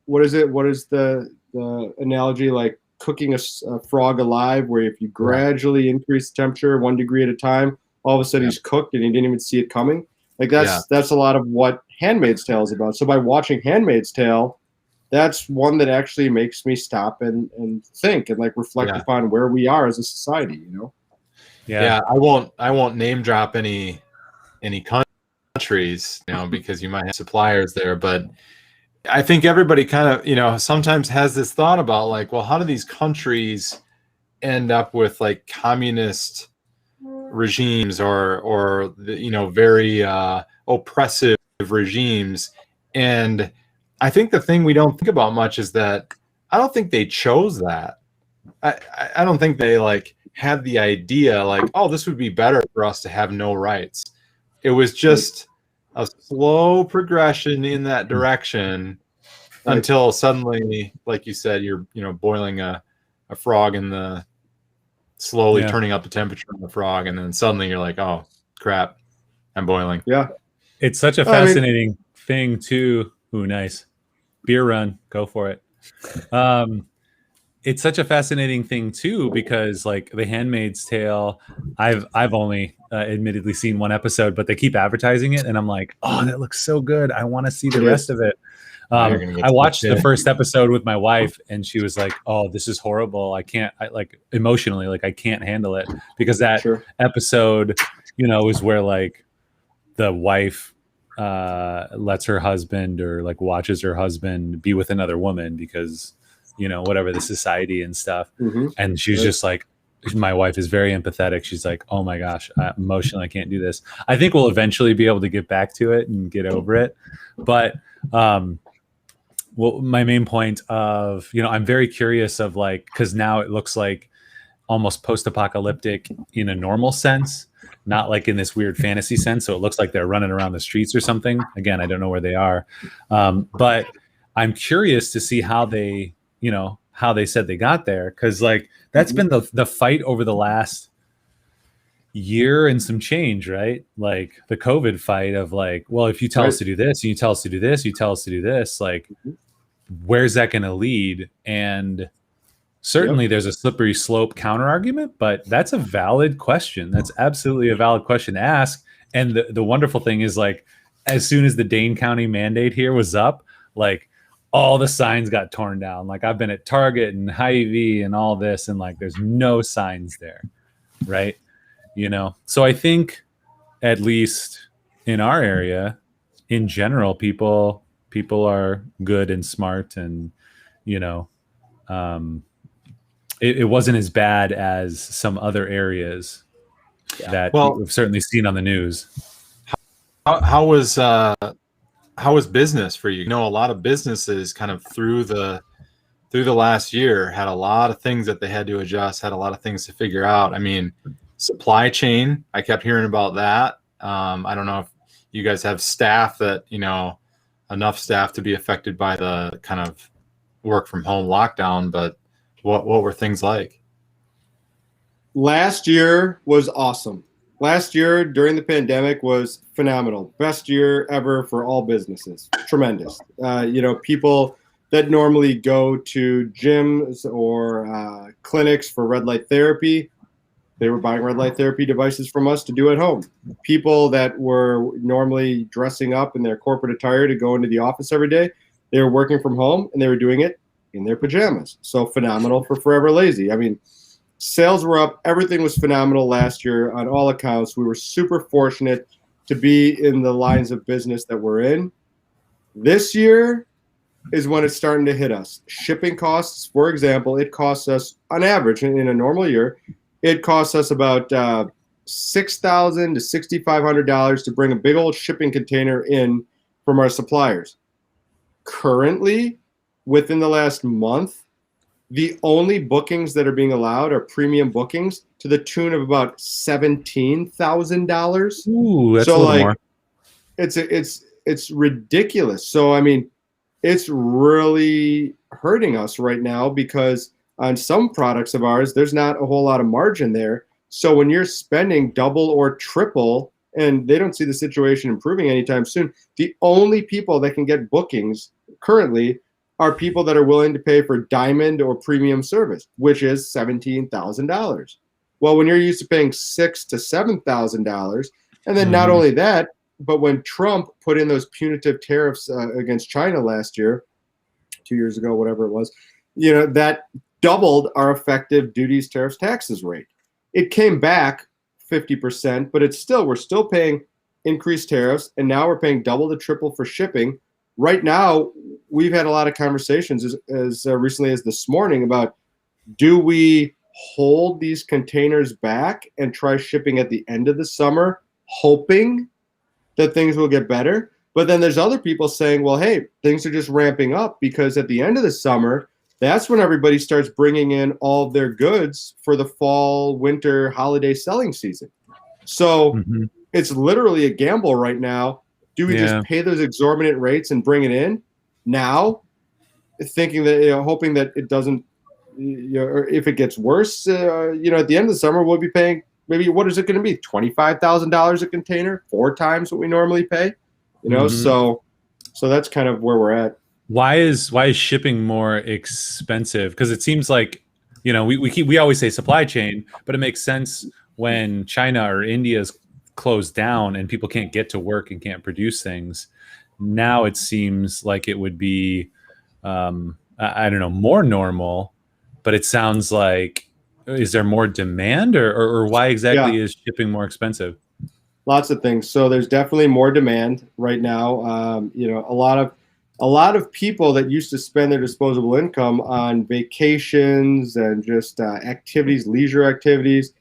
what is it? What is the analogy? Like cooking a frog alive, where if you gradually increase the temperature 1 degree at a time, all of a sudden he's cooked and you didn't even see it coming. Like that's a lot of what Handmaid's Tale is about. So by watching Handmaid's Tale, that's one that actually makes me stop and think and like reflect upon where we are as a society, Yeah. I won't name drop any countries, because you might have suppliers there, but I think everybody kind of, sometimes has this thought about like, well, how do these countries end up with like communist regimes or very oppressive regimes? And I think the thing we don't think about much is that I don't think they chose that. I don't think they like had the idea like, oh, this would be better for us to have no rights. It was just a slow progression in that direction until suddenly, like you said, you're boiling a frog in the slowly turning up the temperature of the frog, and then suddenly you're like, oh crap, I'm boiling. Yeah. It's such a fascinating thing too. Ooh, nice. Beer run, go for it. It's such a fascinating thing too, because like The Handmaid's Tale, I've only admittedly seen one episode, but they keep advertising it, and I'm like, oh, that looks so good. I want to see the rest of it. I watched the first episode with my wife, and she was like, "Oh, this is horrible. I like emotionally, like I can't handle it," because that episode, is where like the wife lets her husband or like watches her husband be with another woman because whatever the society and stuff. And she's just like, my wife is very empathetic. She's like, oh my gosh, emotionally I can't do this. I think we'll eventually be able to get back to it and get over it, but well, my main point of, I'm very curious of like, because now it looks like almost post-apocalyptic in a normal sense, not like in this weird fantasy sense. So it looks like they're running around the streets or something. Again, I don't know where they are, but I'm curious to see how they said they got there, because like that's been the fight over the last year and some change, right? Like the COVID fight of like, well, if you tell us to do this, and you tell us to do this, you tell us to do this, like where's that going to lead? And certainly there's a slippery slope counter argument, but that's a valid question. That's absolutely a valid question to ask. And the wonderful thing is like, as soon as the Dane County mandate here was up, like all the signs got torn down. Like I've been at Target and Hy-Vee and all this, and like there's no signs there, right? So I think at least in our area, in general, people are good and smart, and it wasn't as bad as some other areas that we've certainly seen on the news. How was business for you? A lot of businesses kind of through the last year had a lot of things that they had to adjust, had a lot of things to figure out. I mean, supply chain, I kept hearing about that. I don't know if you guys have staff that, enough staff to be affected by the kind of work from home lockdown, but what were things like? Last year was awesome. Last year during the pandemic was phenomenal. Best year ever for all businesses. Tremendous. People that normally go to gyms or clinics for red light therapy, they were buying red light therapy devices from us to do at home. People that were normally dressing up in their corporate attire to go into the office every day, they were working from home and they were doing it in their pajamas. So phenomenal for Forever Lazy. I mean, sales were up. Everything was phenomenal last year on all accounts. We were super fortunate to be in the lines of business that we're in. This year is when it's starting to hit us. Shipping costs, for example, it costs us on average in a normal year, it costs us about $6,000 to $6,500 to bring a big old shipping container in from our suppliers. Currently, within the last month, the only bookings that are being allowed are premium bookings to the tune of about $17,000. Ooh, that's So a little like more. it's ridiculous. So I mean, it's really hurting us right now because on some products of ours, there's not a whole lot of margin there. So when you're spending double or triple, and they don't see the situation improving anytime soon, the only people that can get bookings currently are people that are willing to pay for diamond or premium service, which is $17,000. Well, when you're used to paying $6,000 to $7,000, and then not only that, but when Trump put in those punitive tariffs against China last year, 2 years ago, whatever it was, that doubled our effective duties, tariffs, taxes rate. It came back 50%, but we're still paying increased tariffs, and now we're paying double to triple for shipping. Right now, we've had a lot of conversations as recently as this morning about, do we hold these containers back and try shipping at the end of the summer, hoping that things will get better? But then there's other people saying, well, hey, things are just ramping up because at the end of the summer, that's when everybody starts bringing in all of their goods for the fall, winter, holiday selling season. So it's literally a gamble right now. Do we just pay those exorbitant rates and bring it in now, thinking that, hoping that it doesn't, or if it gets worse, at the end of the summer, we'll be paying maybe, what is it going to be? $25,000 a container, 4 times what we normally pay, so that's kind of where we're at. Why is shipping more expensive? Because it seems like, we always say supply chain, but it makes sense when China or India is closed down and people can't get to work and can't produce things. Now it seems like it would be, I don't know, more normal, but it sounds like, is there more demand or why exactly is shipping more expensive? Lots of things. So there's definitely more demand right now. A lot of people that used to spend their disposable income on vacations and just activities, leisure activities,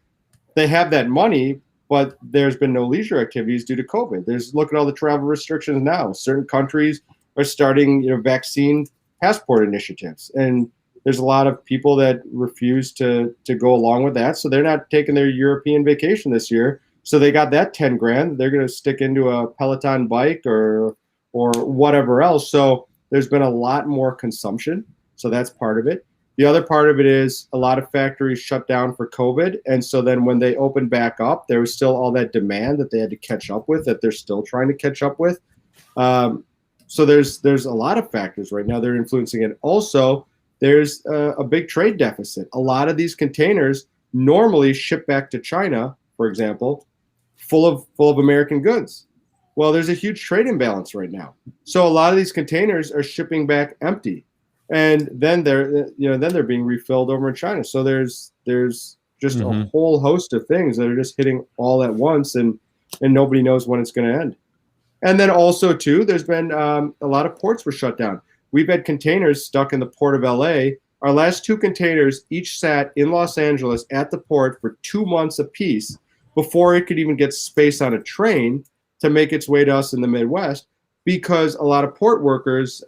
they have that money, but there's been no leisure activities due to COVID. Look at all the travel restrictions now. Certain countries are starting, vaccine passport initiatives, and there's a lot of people that refuse to go along with that. So they're not taking their European vacation this year. So they got that 10 grand. They're going to stick into a Peloton bike or whatever else. So there's been a lot more consumption. So that's part of it. The other part of it is a lot of factories shut down for COVID. And so then when they opened back up, there was still all that demand that they had to catch up with, that they're still trying to catch up with. So there's a lot of factors right now that are influencing it. Also, there's a big trade deficit. A lot of these containers normally ship back to China, for example, full of American goods. Well, there's a huge trade imbalance right now. So a lot of these containers are shipping back empty, and then they're being refilled over in China. So there's just a whole host of things that are just hitting all at once, and nobody knows when it's going to end. And then also too, there's been a lot of ports were shut down. We've had containers stuck in the port of LA. Our last 2 containers each sat in Los Angeles at the port for 2 months apiece before it could even get space on a train to make its way to us in the Midwest, because a lot of port workers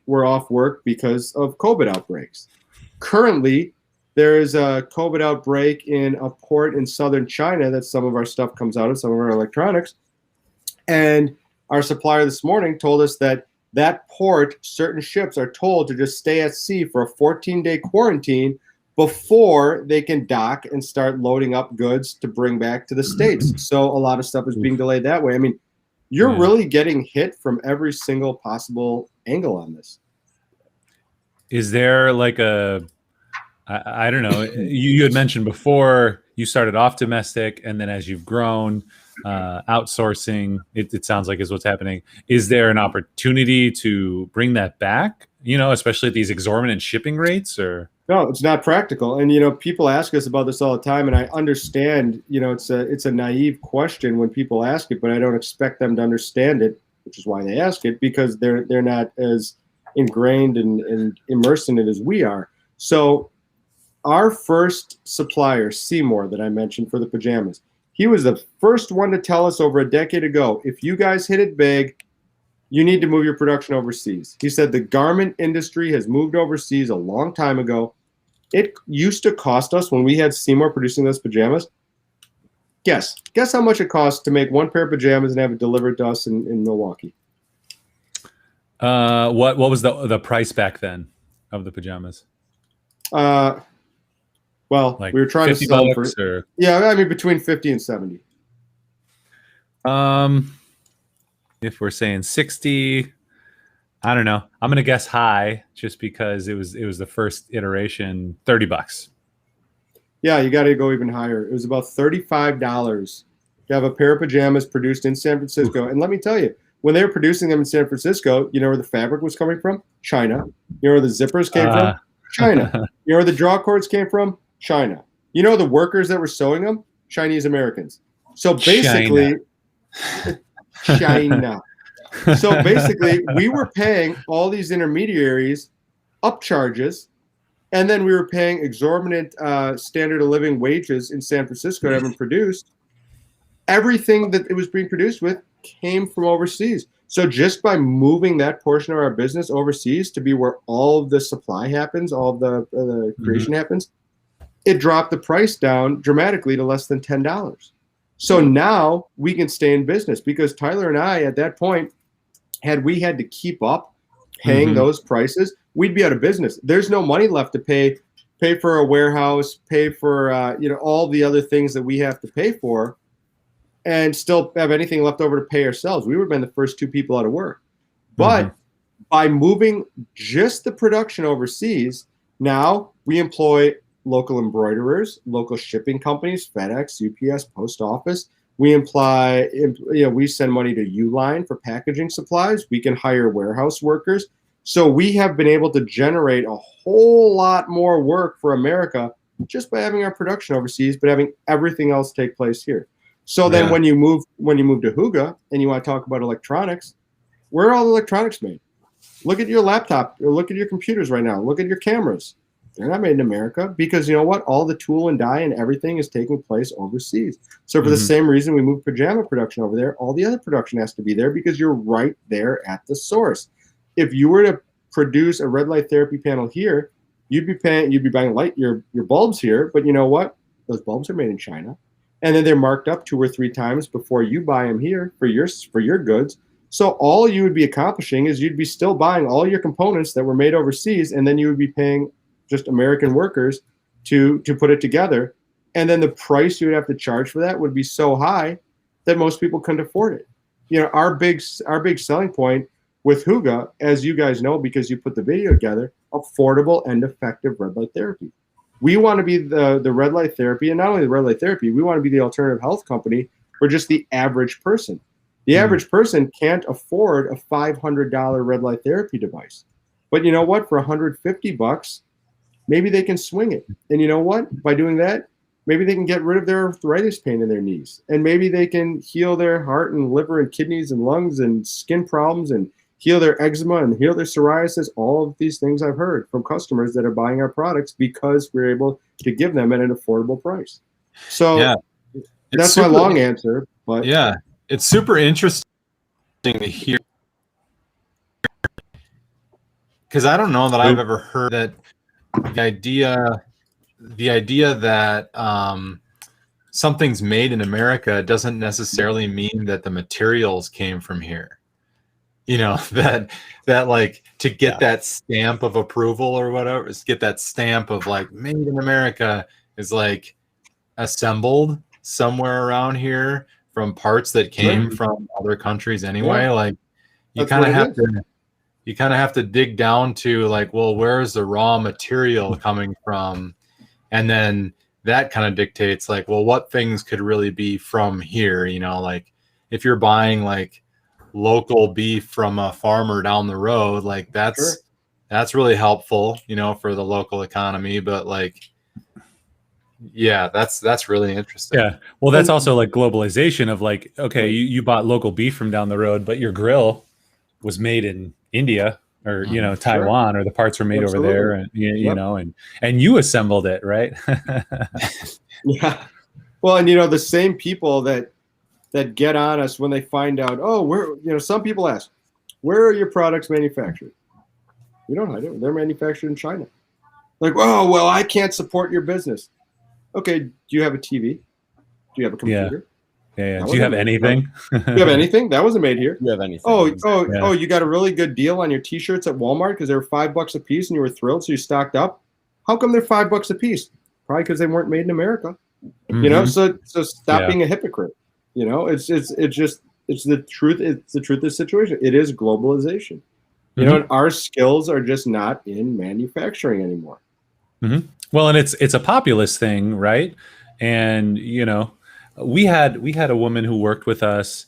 were off work because of COVID outbreaks. Currently, there is a COVID outbreak in a port in southern China that some of our stuff comes out of, some of our electronics. And our supplier this morning told us that port, certain ships are told to just stay at sea for a 14-day quarantine before they can dock and start loading up goods to bring back to the States. So a lot of stuff is being delayed that way. I mean, you're really getting hit from every single possible angle on this. Is there like I don't know, you had mentioned before you started off domestic, and then as you've grown, outsourcing, it sounds like is what's happening. Is there an opportunity to bring that back, especially at these exorbitant shipping rates? Or no, it's not practical. And people ask us about this all the time, and I understand, it's a naive question when people ask it, but I don't expect them to understand it, which is why they ask it, because they're not as ingrained and immersed in it as we are. So our first supplier, Seymour, that I mentioned for the pajamas, he was the first one to tell us over a decade ago, if you guys hit it big, you need to move your production overseas. He said the garment industry has moved overseas a long time ago. It used to cost us, when we had Seymour producing those pajamas, guess how much it costs to make one pair of pajamas and have it delivered to us in Milwaukee. What was the price back then of the pajamas? Well, Like we were trying to sell them for, or... yeah, I mean between 50 and 70. If we're saying 60, I don't know. I'm gonna guess high just because it was the first iteration, $30. Yeah, you got to go even higher. It was about $35 to have a pair of pajamas produced in San Francisco. And let me tell you, when they were producing them in San Francisco, you know where the fabric was coming from? China. You know where the zippers came from? China. You know where the draw cords came from? China. You know the workers that were sewing them? Chinese Americans. So basically, China. So basically, we were paying all these intermediaries upcharges, and then we were paying exorbitant standard of living wages in San Francisco to have them produced. Everything that it was being produced with came from overseas. So just by moving that portion of our business overseas to be where all of the supply happens, all of the creation happens, it dropped the price down dramatically to less than $10. So now we can stay in business, because Tyler and I, at that point, had we had to keep up paying those prices, we'd be out of business. There's no money left to pay for a warehouse, pay for all the other things that we have to pay for, and still have anything left over to pay ourselves. We would have been the first 2 people out of work. But by moving just the production overseas, now we employ local embroiderers, local shipping companies, FedEx, UPS, Post Office. We we send money to Uline for packaging supplies. We can hire warehouse workers. So we have been able to generate a whole lot more work for America just by having our production overseas, but having everything else take place here. So then when you move to Hooga and you want to talk about electronics, where are all the electronics made? Look at your laptop, or look at your computers right now. Look at your cameras. They're not made in America, because you know what? All the tool and die and everything is taking place overseas. So for the same reason we moved pajama production over there, all the other production has to be there, because you're right there at the source. If you were to produce a red light therapy panel here, you'd be buying your bulbs here, but you know what? Those bulbs are made in China, and then they're marked up 2 or 3 times before you buy them here for your goods. So all you would be accomplishing is you'd be still buying all your components that were made overseas, and then you would be paying just American workers to put it together. And then the price you would have to charge for that would be so high that most people couldn't afford it. You know, our big selling point with Hooga, as you guys know, because you put the video together, affordable and effective red light therapy. We want to be the red light therapy, and not only the red light therapy, we want to be the alternative health company for just the average person. The average person can't afford a $500 red light therapy device. But you know what? For $150, maybe they can swing it. And you know what? By doing that, maybe they can get rid of their arthritis pain in their knees. And maybe they can heal their heart and liver and kidneys and lungs and skin problems, and heal their eczema and heal their psoriasis. All of these things I've heard from customers that are buying our products because we're able to give them at an affordable price. So that's my long answer. But yeah, it's super interesting to hear, because I don't know that I've ever heard that the idea that something's made in America doesn't necessarily mean that the materials came from here. You know, that like, to get that stamp of approval or whatever, is get that stamp of like made in America is like assembled somewhere around here from parts that came from other countries anyway. Like you kind of have to dig down to like, well, where's the raw material coming from? And then that kind of dictates like, well, what things could really be from here? You know, like if you're buying like local beef from a farmer down the road, like that's really helpful, you know, for the local economy. But like, yeah, that's really interesting. Yeah. Well, that's also like globalization of like, okay, you bought local beef from down the road, but your grill was made in India or, you know, Taiwan, or the parts were made over there, and you know, and you assembled it, right? Yeah. Well, and you know, the same people that get on us when they find out, oh, some people ask, where are your products manufactured? We don't hide it. They're manufactured in China. Like, oh, well, I can't support your business. Okay, do you have a TV? Do you have a computer? Yeah. Do you have anything? Do you have anything? That wasn't made here. Do you have anything? Oh, you got a really good deal on your T-shirts at Walmart because they were $5 a piece and you were thrilled, so you stocked up. How come they're $5 a piece? Probably because they weren't made in America. Mm-hmm. You know, so stop being a hypocrite. You know, it's the truth. It's the truth of the situation. It is globalization. You know, and our skills are just not in manufacturing anymore. Mm-hmm. Well, and it's a populist thing, right? And you know, we had a woman who worked with us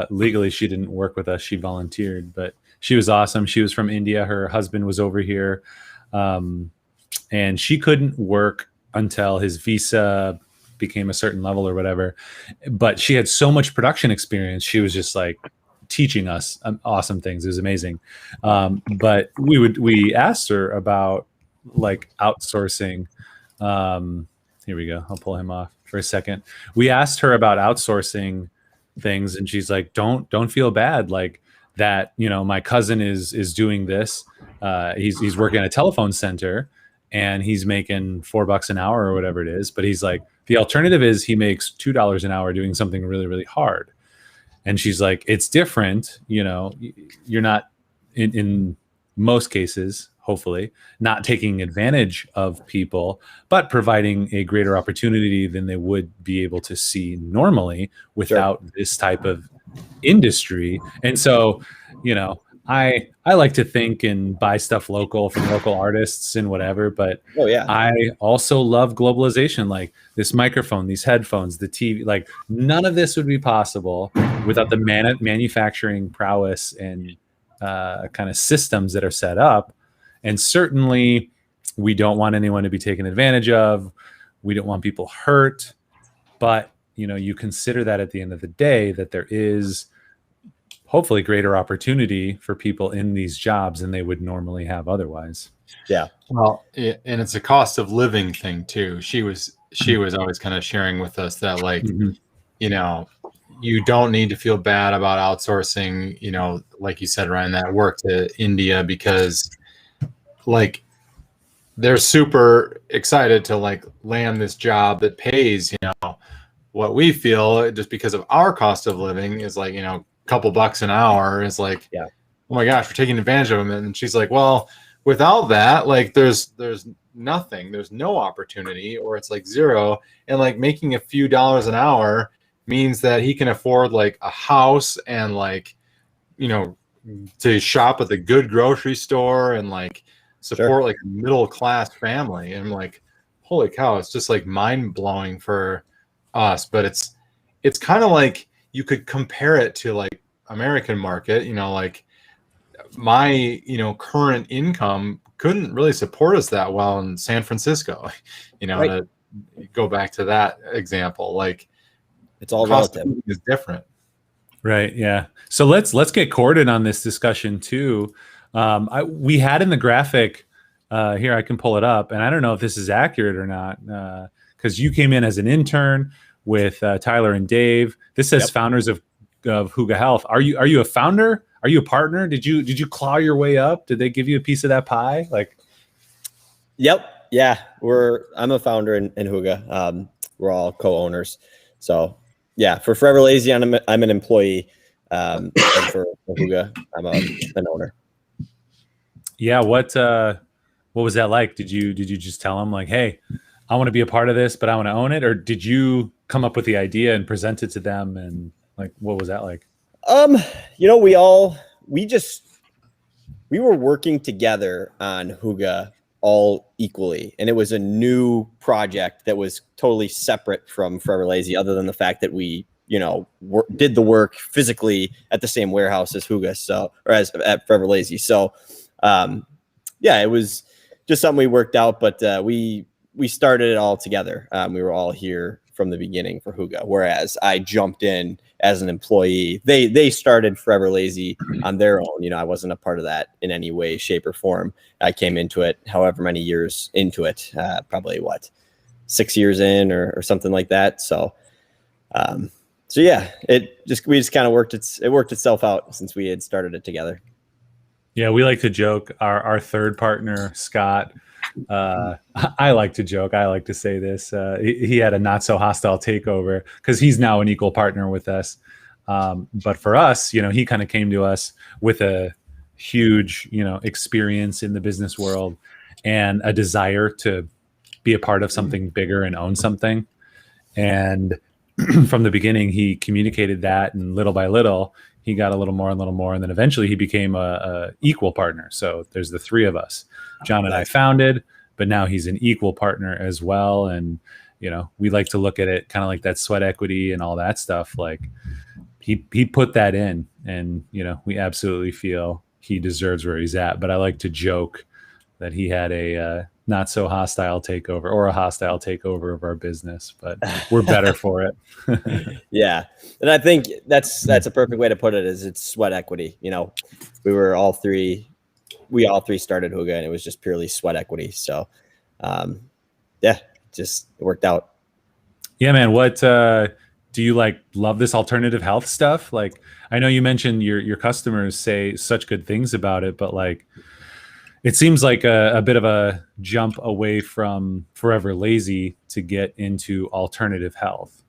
legally. She didn't work with us; she volunteered, but she was awesome. She was from India. Her husband was over here, and she couldn't work until his visa became a certain level or whatever. But she had so much production experience. She was just like teaching us awesome things. It was amazing. But we asked her about like outsourcing. Here we go. I'll pull him off for a second. We asked her about outsourcing things, and she's like, "Don't feel bad. Like that. You know, my cousin is doing this. He's working at a telephone center, and he's making $4 an hour or whatever it is. But he's like, the alternative is he makes $2 an hour doing something really, really hard." And she's like, "It's different. You know, you're not in most cases, hopefully, not taking advantage of people, but providing a greater opportunity than they would be able to see normally without this type of industry." And so, you know, I like to think and buy stuff local from local artists and whatever, but I also love globalization, like this microphone, these headphones, the TV. Like none of this would be possible without the manufacturing prowess and kind of systems that are set up. And certainly we don't want anyone to be taken advantage of. We don't want people hurt, but you know, you consider that at the end of the day that there is hopefully greater opportunity for people in these jobs than they would normally have otherwise. Yeah. Well, and it's a cost of living thing too. She was always kind of sharing with us that like, you know, you don't need to feel bad about outsourcing, you know, like you said, Ryan, that work to India, because like they're super excited to like land this job that pays, you know, what we feel just because of our cost of living is like, you know, couple bucks an hour is like, oh my gosh, we're taking advantage of them. And she's like, well, without that, like there's nothing, there's no opportunity, or it's like zero. And like making a few dollars an hour means that he can afford like a house and like, you know, to shop at the good grocery store and like support like a middle class family. And I'm like, holy cow, it's just like mind blowing for us. But it's kind of like, you could compare it to like American market, you know, like my, you know, current income couldn't really support us that well in San Francisco, you know, to go back to that example, like it's all relative. Is different. Right. Yeah. So let's get corded on this discussion too. We had in the graphic here, I can pull it up, and I don't know if this is accurate or not, because you came in as an intern with Tyler and Dave. This says founders of Hooga Health. Are you a founder? Are you a partner? Did you claw your way up? Did they give you a piece of that pie? Like, yeah. I'm a founder in Hooga. We're all co-owners. So yeah, for Forever Lazy, I'm an employee. And for Hooga, I'm an owner. Yeah. What was that like? Did you just tell them like, hey, I want to be a part of this, but I want to own it? Or did you come up with the idea and present it to them? And like, what was that like? You know, we were working together on Hooga all equally. And it was a new project that was totally separate from Forever Lazy, other than the fact that we, you know, did the work physically at the same warehouse as Hooga. So, or as at Forever Lazy. So, yeah, it was just something we worked out, but, we started it all together. We were all here from the beginning for Hooga, whereas I jumped in as an employee. They started Forever Lazy on their own. You know, I wasn't a part of that in any way, shape, or form. I came into it however many years into it, probably 6 years in or something like that. So yeah, we just kind of worked itself out since we had started it together. Yeah, we like to joke. Our third partner, Scott, I like to joke. I like to say this. He had a not so hostile takeover because he's now an equal partner with us. But for us, he kind of came to us with a huge, experience in the business world and a desire to be a part of something bigger and own something. And from the beginning, he communicated that, and little by little, he got a little more and little more, and then eventually he became a equal partner. So there's the three of us. John and I founded, but now he's an equal partner as well. And we like to look at it kind of like that sweat equity and all that stuff. Like he put that in, and we absolutely feel he deserves where he's at. But I like to joke that he had a not so hostile takeover or a hostile takeover of our business, but we're better for it. Yeah. And I think that's a perfect way to put it, is it's sweat equity. We all three started Hooga, and it was just purely sweat equity. So just it worked out. Yeah, man. What do you love this alternative health stuff? Like, I know you mentioned your customers say such good things about it, but it seems like a bit of a jump away from Forever Lazy to get into alternative health.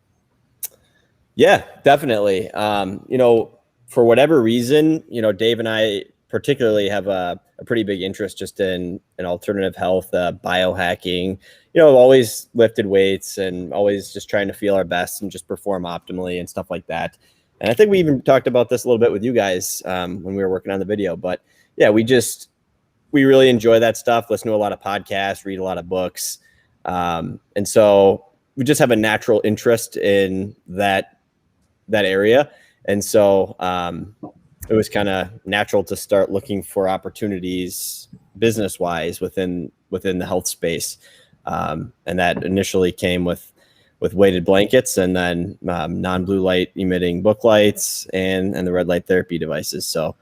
Yeah, definitely. For whatever reason, Dave and I particularly have a pretty big interest just in alternative health, biohacking, always lifted weights and always just trying to feel our best and just perform optimally and stuff like that. And I think we even talked about this a little bit with you guys when we were working on the video, but yeah, we really enjoy that stuff, listen to a lot of podcasts, read a lot of books. And so we just have a natural interest in that area. And so it was kind of natural to start looking for opportunities business-wise within the health space. And that initially came with weighted blankets, and then non-blue light emitting book lights and the red light therapy devices. So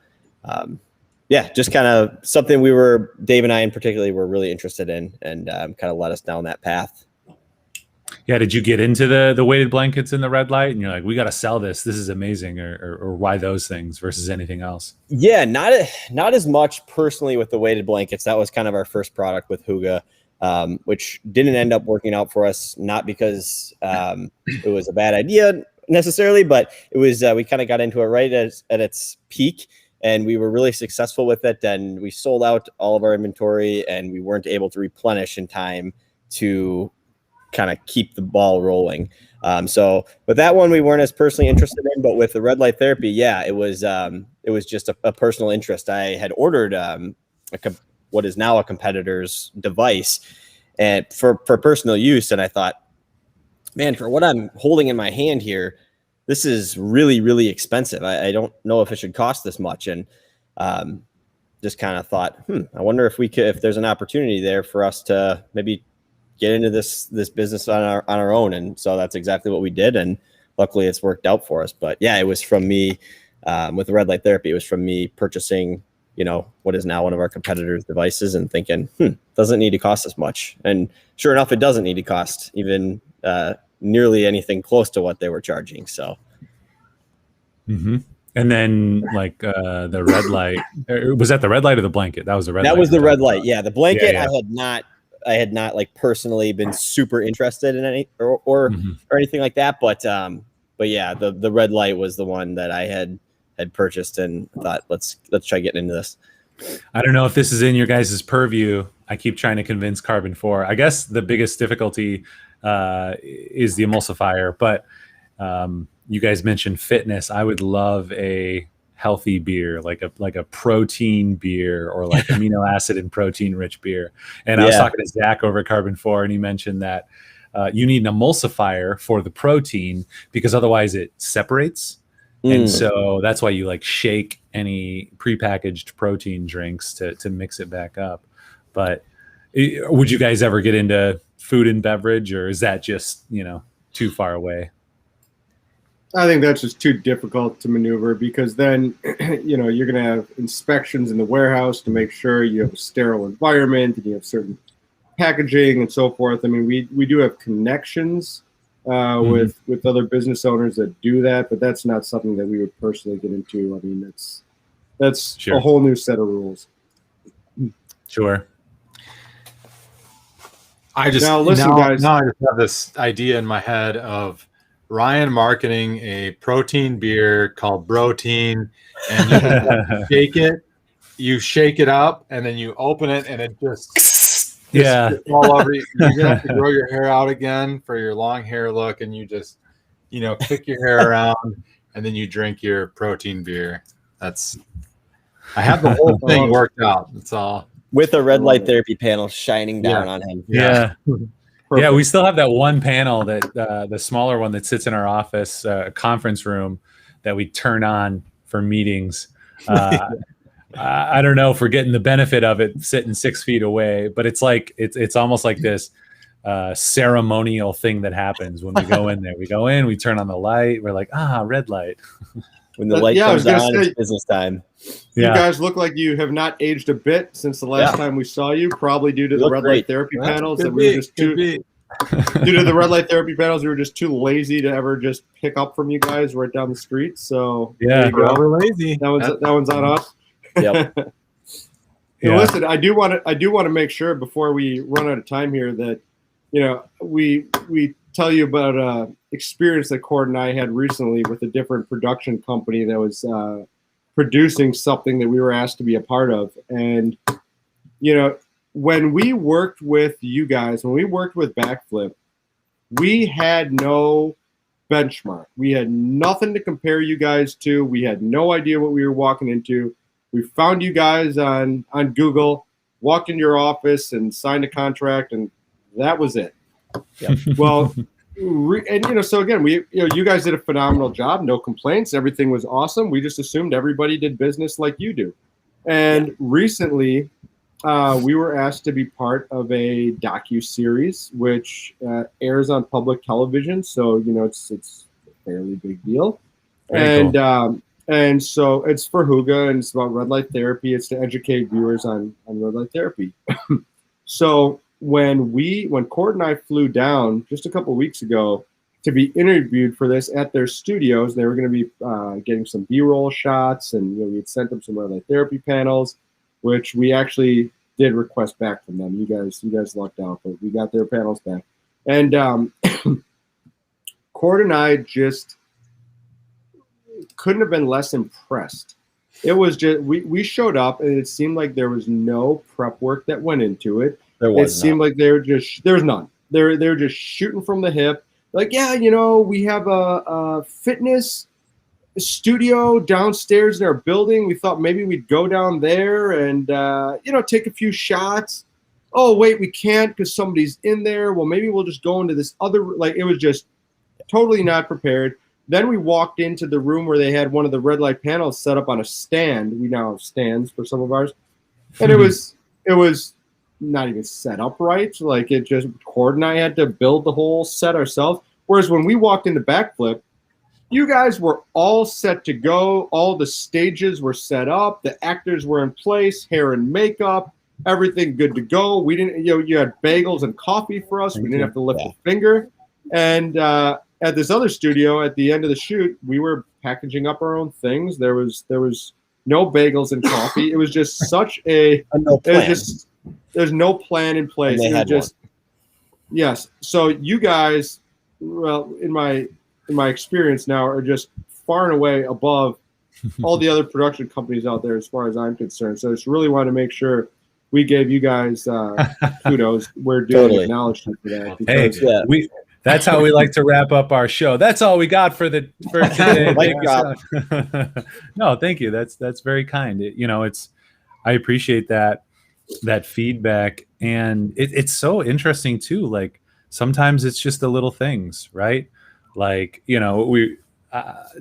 just kind of something Dave and I in particular were really interested in, and kind of led us down that path. Yeah. Did you get into the weighted blankets and the red light, and you're like, we got to sell this. This is amazing. Or why those things versus anything else? Yeah, not as much personally with the weighted blankets. That was kind of our first product with Hooga, which didn't end up working out for us, not because it was a bad idea necessarily, but it was, we kind of got into it right at its peak. And we were really successful with it. And we sold out all of our inventory, and we weren't able to replenish in time to kind of keep the ball rolling. So with that one, we weren't as personally interested in, but with the red light therapy, it was just a personal interest. I had ordered what is now a competitor's device and for personal use. And I thought, man, for what I'm holding in my hand here, this is really, really expensive. I don't know if it should cost this much. And just kind of thought, I wonder if there's an opportunity there for us to maybe get into this business on our own. And so that's exactly what we did. And luckily it's worked out for us. But yeah, it was from me with the red light therapy. It was from me purchasing, what is now one of our competitors' devices and thinking, doesn't need to cost as much. And sure enough, it doesn't need to cost even nearly anything close to what they were charging. So. Mm-hmm. And then the red light, was that the red light or the blanket? That was the red light. That was the red light. Yeah. The blanket, yeah. I had not personally been super interested in any or anything like that. But yeah, the red light was the one that I had purchased and thought, let's try getting into this. I don't know if this is in your guys' purview. I keep trying to convince Carbon 4. I guess the biggest difficulty is the emulsifier, but you guys mentioned fitness. I would love a healthy beer, like a protein beer, or like amino acid and protein rich beer. And I was talking to Zach over at Carbon 4, and he mentioned that you need an emulsifier for the protein because otherwise it separates. And so that's why you shake any prepackaged protein drinks to mix it back up. But would you guys ever get into food and beverage, or is that just, too far away? I think that's just too difficult to maneuver because then, you're going to have inspections in the warehouse to make sure you have a sterile environment and you have certain packaging and so forth. I mean, we do have connections with other business owners that do that, but that's not something that we would personally get into. I mean, that's sure. A whole new set of rules. Sure. Now, listen, guys. Now I just have this idea in my head of Ryan marketing a protein beer called Brotein, and you shake it up, and then you open it, and it just Yeah. all over you. You're gonna have to grow your hair out again for your long hair look, and you just kick your hair around, and then you drink your protein beer. I have the whole thing worked out. That's all. With a red light therapy panel shining down on him. Yeah. Yeah, we still have that one panel that the smaller one that sits in our office conference room that we turn on for meetings. I don't know if we're getting the benefit of it sitting 6 feet away, but it's like it's almost like this ceremonial thing that happens when we go in there. We go in, we turn on the light, we're like, red light. When the light comes on, it's business time. You guys look like you have not aged a bit since the last time we saw you, probably due to the red light therapy panels that we were just too due to the red light therapy panels, we were just too lazy to ever just pick up from you guys right down the street. So there you go. We're lazy. That one's on us. Yep. Listen, I do want to make sure before we run out of time here that we tell you about experience that Cord and I had recently with a different production company that was producing something that we were asked to be a part of. And when we worked with you guys, when we worked with Backflip, we had no benchmark. We had nothing to compare you guys to. We had no idea what we were walking into. We found you guys on Google, walked into your office and signed a contract, and that was it. Yep. Well, so again, you guys did a phenomenal job. No complaints. Everything was awesome. We just assumed everybody did business like you do. And recently, we were asked to be part of a docu-series, which airs on public television. So, it's a fairly big deal. Very cool. And so it's for Hooga, and it's about red light therapy. It's to educate viewers on red light therapy. So when Cord and I flew down just a couple of weeks ago to be interviewed for this at their studios, they were going to be getting some B-roll shots, and we had sent them some red light therapy panels, which we actually did request back from them. You guys lucked out, but we got their panels back. And Cord and I just couldn't have been less impressed. It was just we showed up, and it seemed like there was no prep work that went into it. It seemed like there's none. They're just shooting from the hip. Like, we have a fitness studio downstairs in our building. We thought maybe we'd go down there and take a few shots. Oh wait, we can't because somebody's in there. Well, maybe we'll just go into this other. Like, it was just totally not prepared. Then we walked into the room where they had one of the red light panels set up on a stand. We now have stands for some of ours, and it was not even set up right. Like, it just Cord and I had to build the whole set ourselves. Whereas when we walked into Backflip, you guys were all set to go. All the stages were set up. The actors were in place, hair and makeup, everything good to go. We didn't, you had bagels and coffee for us. We didn't have to lift a finger. And at this other studio, at the end of the shoot, we were packaging up our own things. There was no bagels and coffee. It was just such a no plan. There's no plan in place. It was just yes. So you guys, well, in my experience now, are just far and away above all the other production companies out there as far as I'm concerned. So I just really want to make sure we gave you guys kudos. We're doing acknowledgement for that. Because, that's how we like to wrap up our show. That's all we got for today. No, thank you. That's very kind. I appreciate that feedback, and it's so interesting too. Like, sometimes it's just the little things, right? Like, we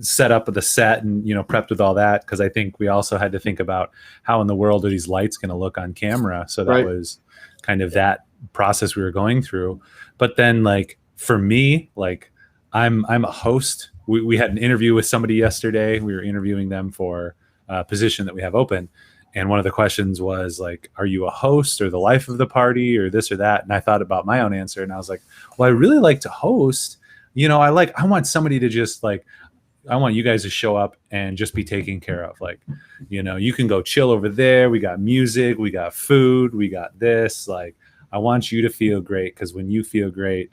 set up the set and prepped with all that, because I think we also had to think about how in the world are these lights going to look on camera. So that was kind of that process we were going through. But then, like, for me, like, I'm a host. We had an interview with somebody yesterday. We were interviewing them for a position that we have open. And one of the questions was like, are you a host or the life of the party or this or that? And I thought about my own answer, and I was like, well, I really like to host. I want somebody to just I want you guys to show up and just be taken care of. Like, you can go chill over there. We got music, we got food, we got this. Like, I want you to feel great, because when you feel great,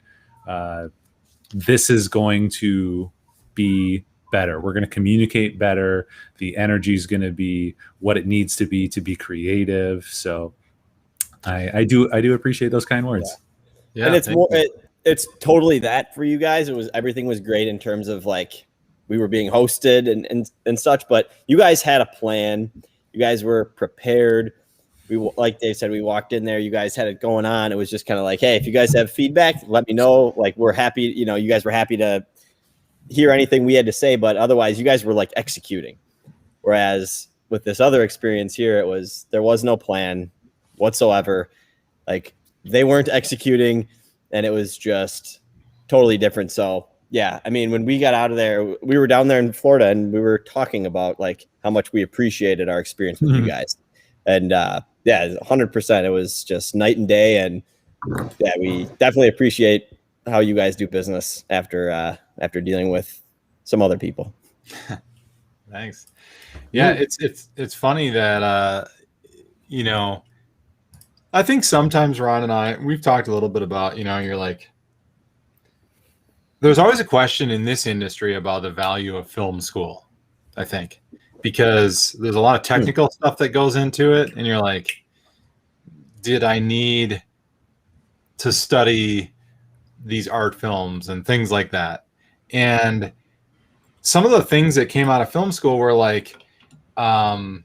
this is going to be better. We're going to communicate better. The energy is going to be what it needs to be creative. So I do appreciate those kind words. Yeah, and it's more it's totally that for you guys. Everything was great in terms of like we were being hosted and such, but you guys had a plan. You guys were prepared. Like Dave said, we walked in there, you guys had it going on. It was just kind of like, hey, if you guys have feedback, let me know. Like, we're happy, you guys were happy to hear anything we had to say, but otherwise you guys were like executing. Whereas with this other experience here, there was no plan whatsoever. Like, they weren't executing, and it was just totally different. So yeah, I mean, when we got out of there, we were down there in Florida, and we were talking about like how much we appreciated our experience with you guys. And yeah, 100%. It was just night and day. And yeah, we definitely appreciate how you guys do business after dealing with some other people. Thanks. Yeah, it's funny that I think sometimes Ron and I, we've talked a little bit about, you're like, there's always a question in this industry about the value of film school, I think, because there's a lot of technical stuff that goes into it. And you're like, did I need to study these art films and things like that? And some of the things that came out of film school were like, and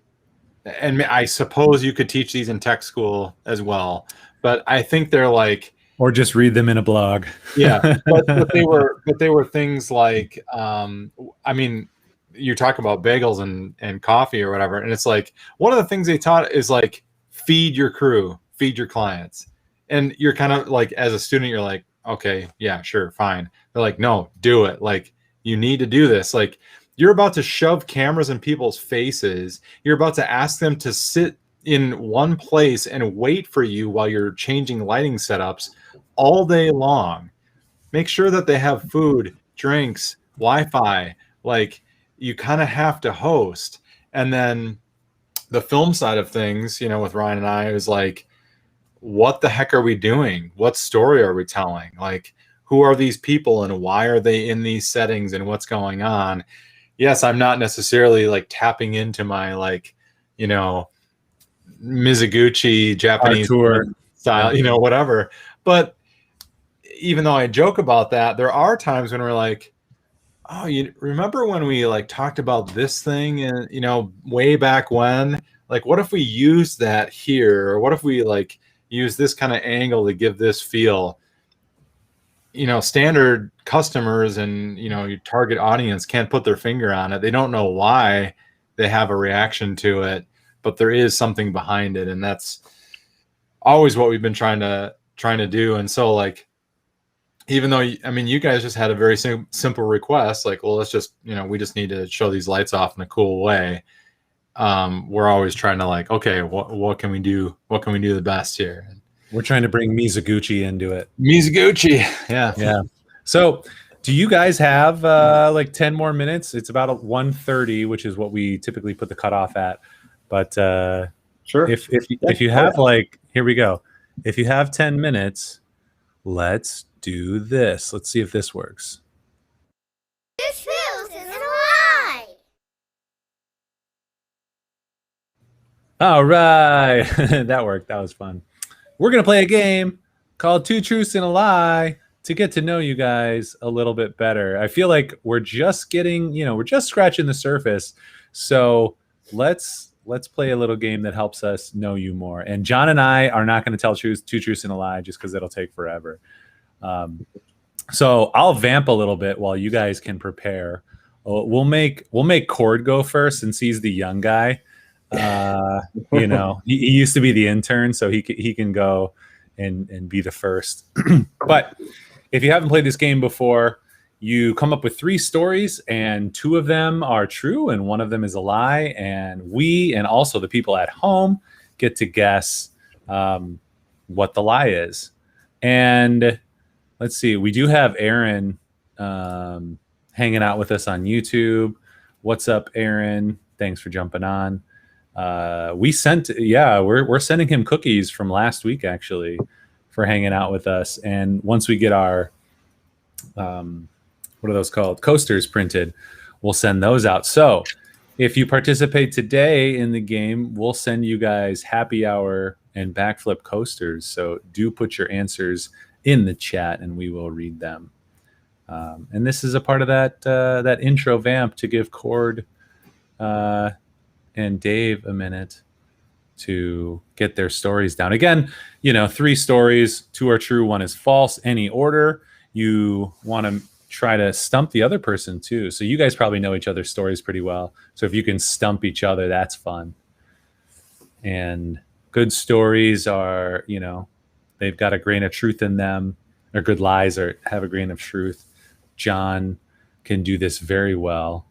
I suppose you could teach these in tech school as well, but I think they're like, or just read them in a blog. Yeah, but they were things like, I mean, you talk about bagels and coffee or whatever, and it's like one of the things they taught is like feed your crew, feed your clients, and you're kind of like, as a student, you're like, okay, yeah, sure, fine. They're like, no, do it. Like, you need to do this. Like, you're about to shove cameras in people's faces. You're about to ask them to sit in one place and wait for you while you're changing lighting setups all day long. Make sure that they have food, drinks, Wi-Fi. Like, you kind of have to host. And then the film side of things, with Ryan and I, is like, what the heck are we doing? What story are we telling? Like, who are these people and why are they in these settings and what's going on? Yes, I'm not necessarily like tapping into my like, Mizuguchi Japanese tour style, whatever. But even though I joke about that, there are times when we're like, oh, you remember when we like talked about this thing and, way back when? Like, what if we use that here? Or what if we like use this kind of angle to give this feel? Standard customers and, your target audience can't put their finger on it. They don't know why they have a reaction to it, but there is something behind it. And that's always what we've been trying to do. And so like, even though, I mean, you guys just had a very simple request, like, well, let's just, we just need to show these lights off in a cool way. We're always trying to like, okay, what can we do? What can we do the best here? We're trying to bring Mizuguchi into it. Mizuguchi. Yeah. Yeah. So do you guys have like 10 more minutes? It's about 1:30, which is what we typically put the cutoff at. But sure. If you have like, here we go. If you have 10 minutes, let's do this. Let's see if this works. The truth is a lie. All right. That worked. That was fun. We're going to play a game called Two Truths and a Lie to get to know you guys a little bit better. I feel like we're just getting, we're just scratching the surface. So let's play a little game that helps us know you more. And John and I are not going to tell two truths and a lie just because it'll take forever. So I'll vamp a little bit while you guys can prepare. We'll make Cord go first since he's the young guy. He used to be the intern, so he can go and be the first. But if you haven't played this game before, you come up with 3 stories, and 2 of them are true, and 1 of them is a lie. And we and also the people at home get to guess what the lie is. And let's see, we do have Aaron hanging out with us on YouTube. What's up, Aaron? Thanks for jumping on. We're sending him cookies from last week, actually. for hanging out with us. And once we get our, what are those called? Coasters printed, we'll send those out. So if you participate today in the game, we'll send you guys happy hour and backflip coasters. So do put your answers in the chat and we will read them. And this is a part of that intro vamp to give Cord and Dave a minute to get their stories down. Again, 3 stories, 2 are true, 1 is false. Any order. You want to try to stump the other person too. So you guys probably know each other's stories pretty well. So if you can stump each other, that's fun. And good stories are, they've got a grain of truth in them, or good lies or have a grain of truth. John can do this very well.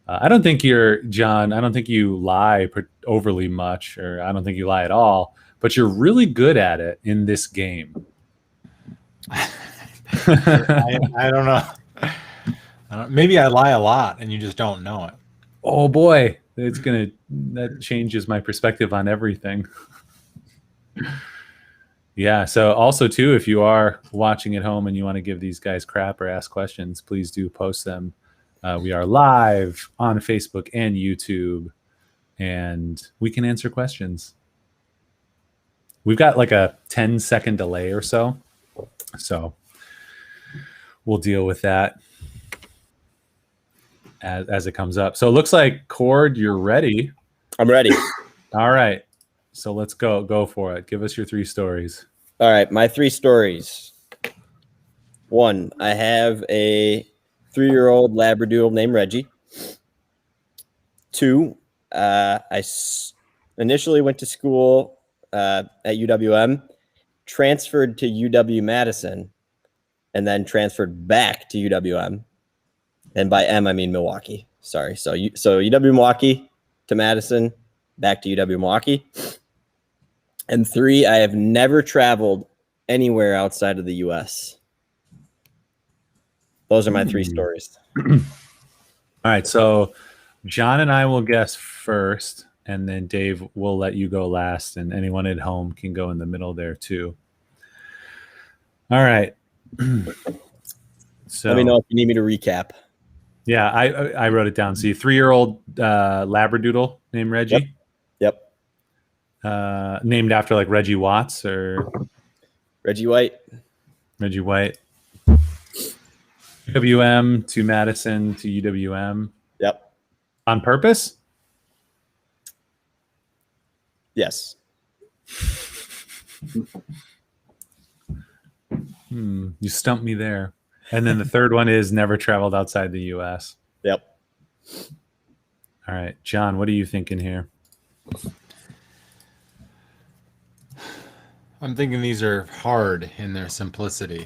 I don't think you lie overly much, or I don't think you lie at all, but you're really good at it in this game. I don't know. Maybe I lie a lot and you just don't know it. Oh boy, that changes my perspective on everything. Yeah. So also too, if you are watching at home and you want to give these guys crap or ask questions, please do post them. We are live on Facebook and YouTube, and we can answer questions. We've got like a 10-second delay or so. So we'll deal with that as it comes up. So it looks like, Cord, you're ready. I'm ready. All right. So let's go for it. Give us your 3 stories. All right, my 3 stories. 1, I have a 3-year-old Labradoodle named Reggie. 2, I initially went to school at UWM, transferred to UW-Madison, and then transferred back to UWM. And by M, I mean Milwaukee. Sorry. So UW-Milwaukee to Madison, back to UW-Milwaukee. And 3, I have never traveled anywhere outside of the U.S. Those are my 3 stories. All right. So John and I will guess first, and then Dave will let you go last, and anyone at home can go in the middle there too. All right. So let me know if you need me to recap. Yeah, I wrote it down. See, 3-year-old Labradoodle named Reggie. Yep. Named after like Reggie Watts or Reggie White. Reggie White. UWM to Madison to UWM. Yep. On purpose? Yes. You stumped me there. And then the third one is never traveled outside the U.S. Yep. All right, John, what are you thinking here? I'm thinking these are hard in their simplicity.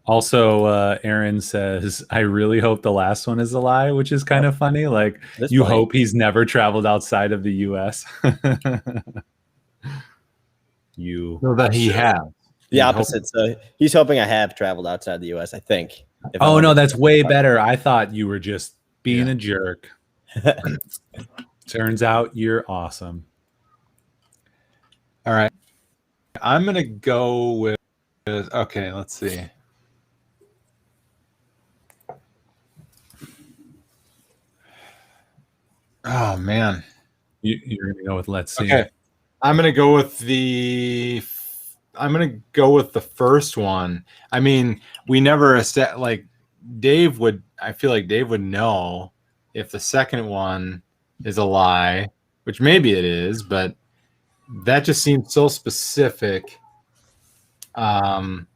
Also, Aaron says, I really hope the last one is a lie, which is kind of funny. Like, you hope he's never traveled outside of the U.S. So that he has. The opposite. So he's hoping I have traveled outside the U.S., I think. Oh, no, that's way better. I thought you were just being a jerk. Turns out you're awesome. All right. I'm going to go with, okay, let's see. Oh, man. You're going to go with let's see. Okay. I'm going to go with the first one. I mean, we never like Dave would, I feel like Dave would know if the second one is a lie, which maybe it is, but that just seems so specific. Granted,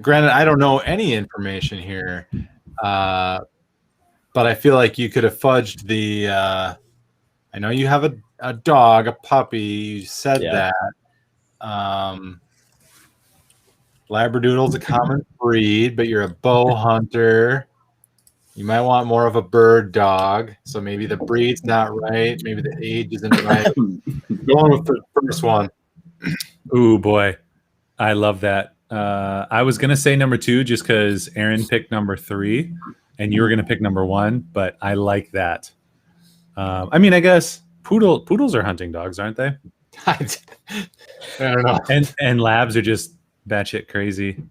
I don't know any information here, but I feel like you could have fudged the. I know you have a dog, a puppy. You said that. Labradoodle's a common breed, but you're a bow hunter. You might want more of a bird dog, so maybe the breed's not right. Maybe the age isn't right. Going with the first one. Ooh, boy. I love that. I was going to say number 2 just because Aaron picked number 3, and you were going to pick number 1, but I like that. I mean, I guess poodles are hunting dogs, aren't they? I don't know. And labs are just batshit crazy.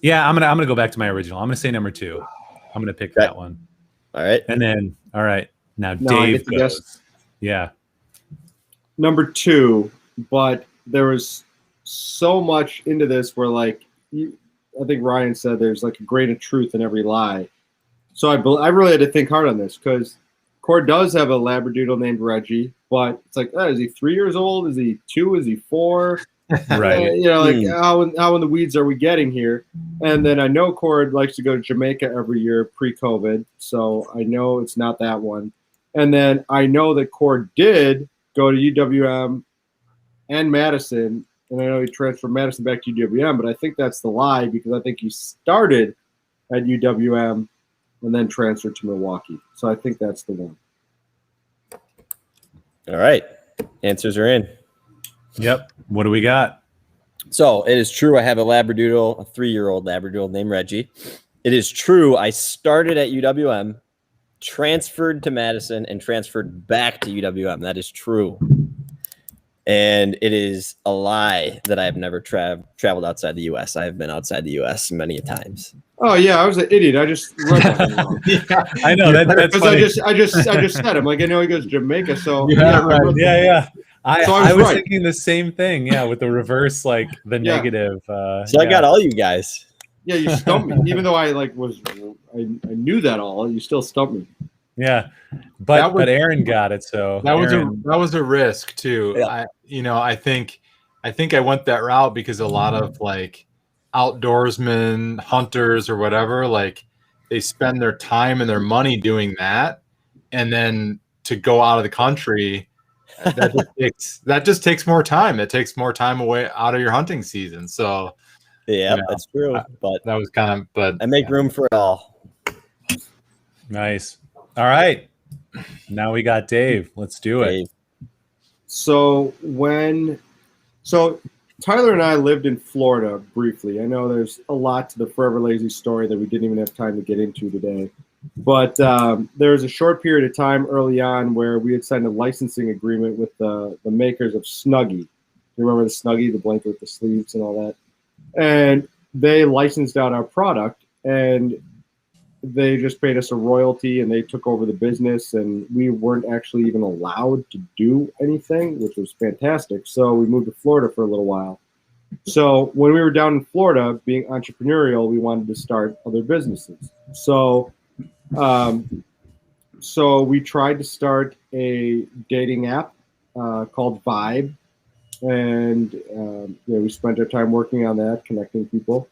Yeah, I'm gonna go back to my original. I'm gonna say number 2. I'm gonna pick that one. All right. And then, all right, now I Dave get to guess. goes. Yeah. Number 2, but there was so much into this where, like, I think Ryan said there's like a grain of truth in every lie. So I really had to think hard on this because Cord does have a Labradoodle named Reggie, but it's like, is he 3 years old? Is he 2? Is he 4? Right. How in the weeds are we getting here? And then I know Cord likes to go to Jamaica every year pre-COVID, so I know it's not that one. And then I know that Cord did go to UWM and Madison, and I know he transferred from Madison back to UWM, but I think that's the lie because I think he started at UWM and then transferred to Milwaukee. So I think that's the one. All right. Answers are in. Yep. What do we got? So it is true I have a Labradoodle, a 3-year-old Labradoodle named Reggie. It is true I started at UWM, transferred to Madison, and transferred back to UWM. That is true. And it is a lie that I have never traveled outside the U.S. I have been outside the U.S. many a times. Oh yeah, I was an idiot. I just read that wrong. Yeah, I know that's funny. I just said I'm like, I know he goes to Jamaica, so Right. Yeah. I was right. thinking the same thing. Yeah, with the reverse, like the negative. So I got all you guys. Yeah, you stumped me. Even though I knew that all, you still stumped me. Yeah, but Aaron got it. So that Aaron, was a risk too. Yeah. I think I went that route because a lot of like outdoorsmen, hunters, or whatever, like they spend their time and their money doing that, and then to go out of the country, that just takes more time. It takes more time away out of your hunting season. So yeah, that's true. But that was kind of, but I make room for it all. nice. All right, now we got Dave. Let's do it. Dave. So Tyler and I lived in Florida briefly. I know there's a lot to the Forever Lazy story that we didn't even have time to get into today. But there was a short period of time early on where we had signed a licensing agreement with the makers of Snuggie. You remember the Snuggie, the blanket with the sleeves and all that? And they licensed out our product, and they just paid us a royalty, and they took over the business, and we weren't actually even allowed to do anything, which was fantastic. So we moved to Florida for a little while. So when we were down in Florida, being entrepreneurial, we wanted to start other businesses. So we tried to start a dating app called Vibe, and we spent our time working on that, connecting people.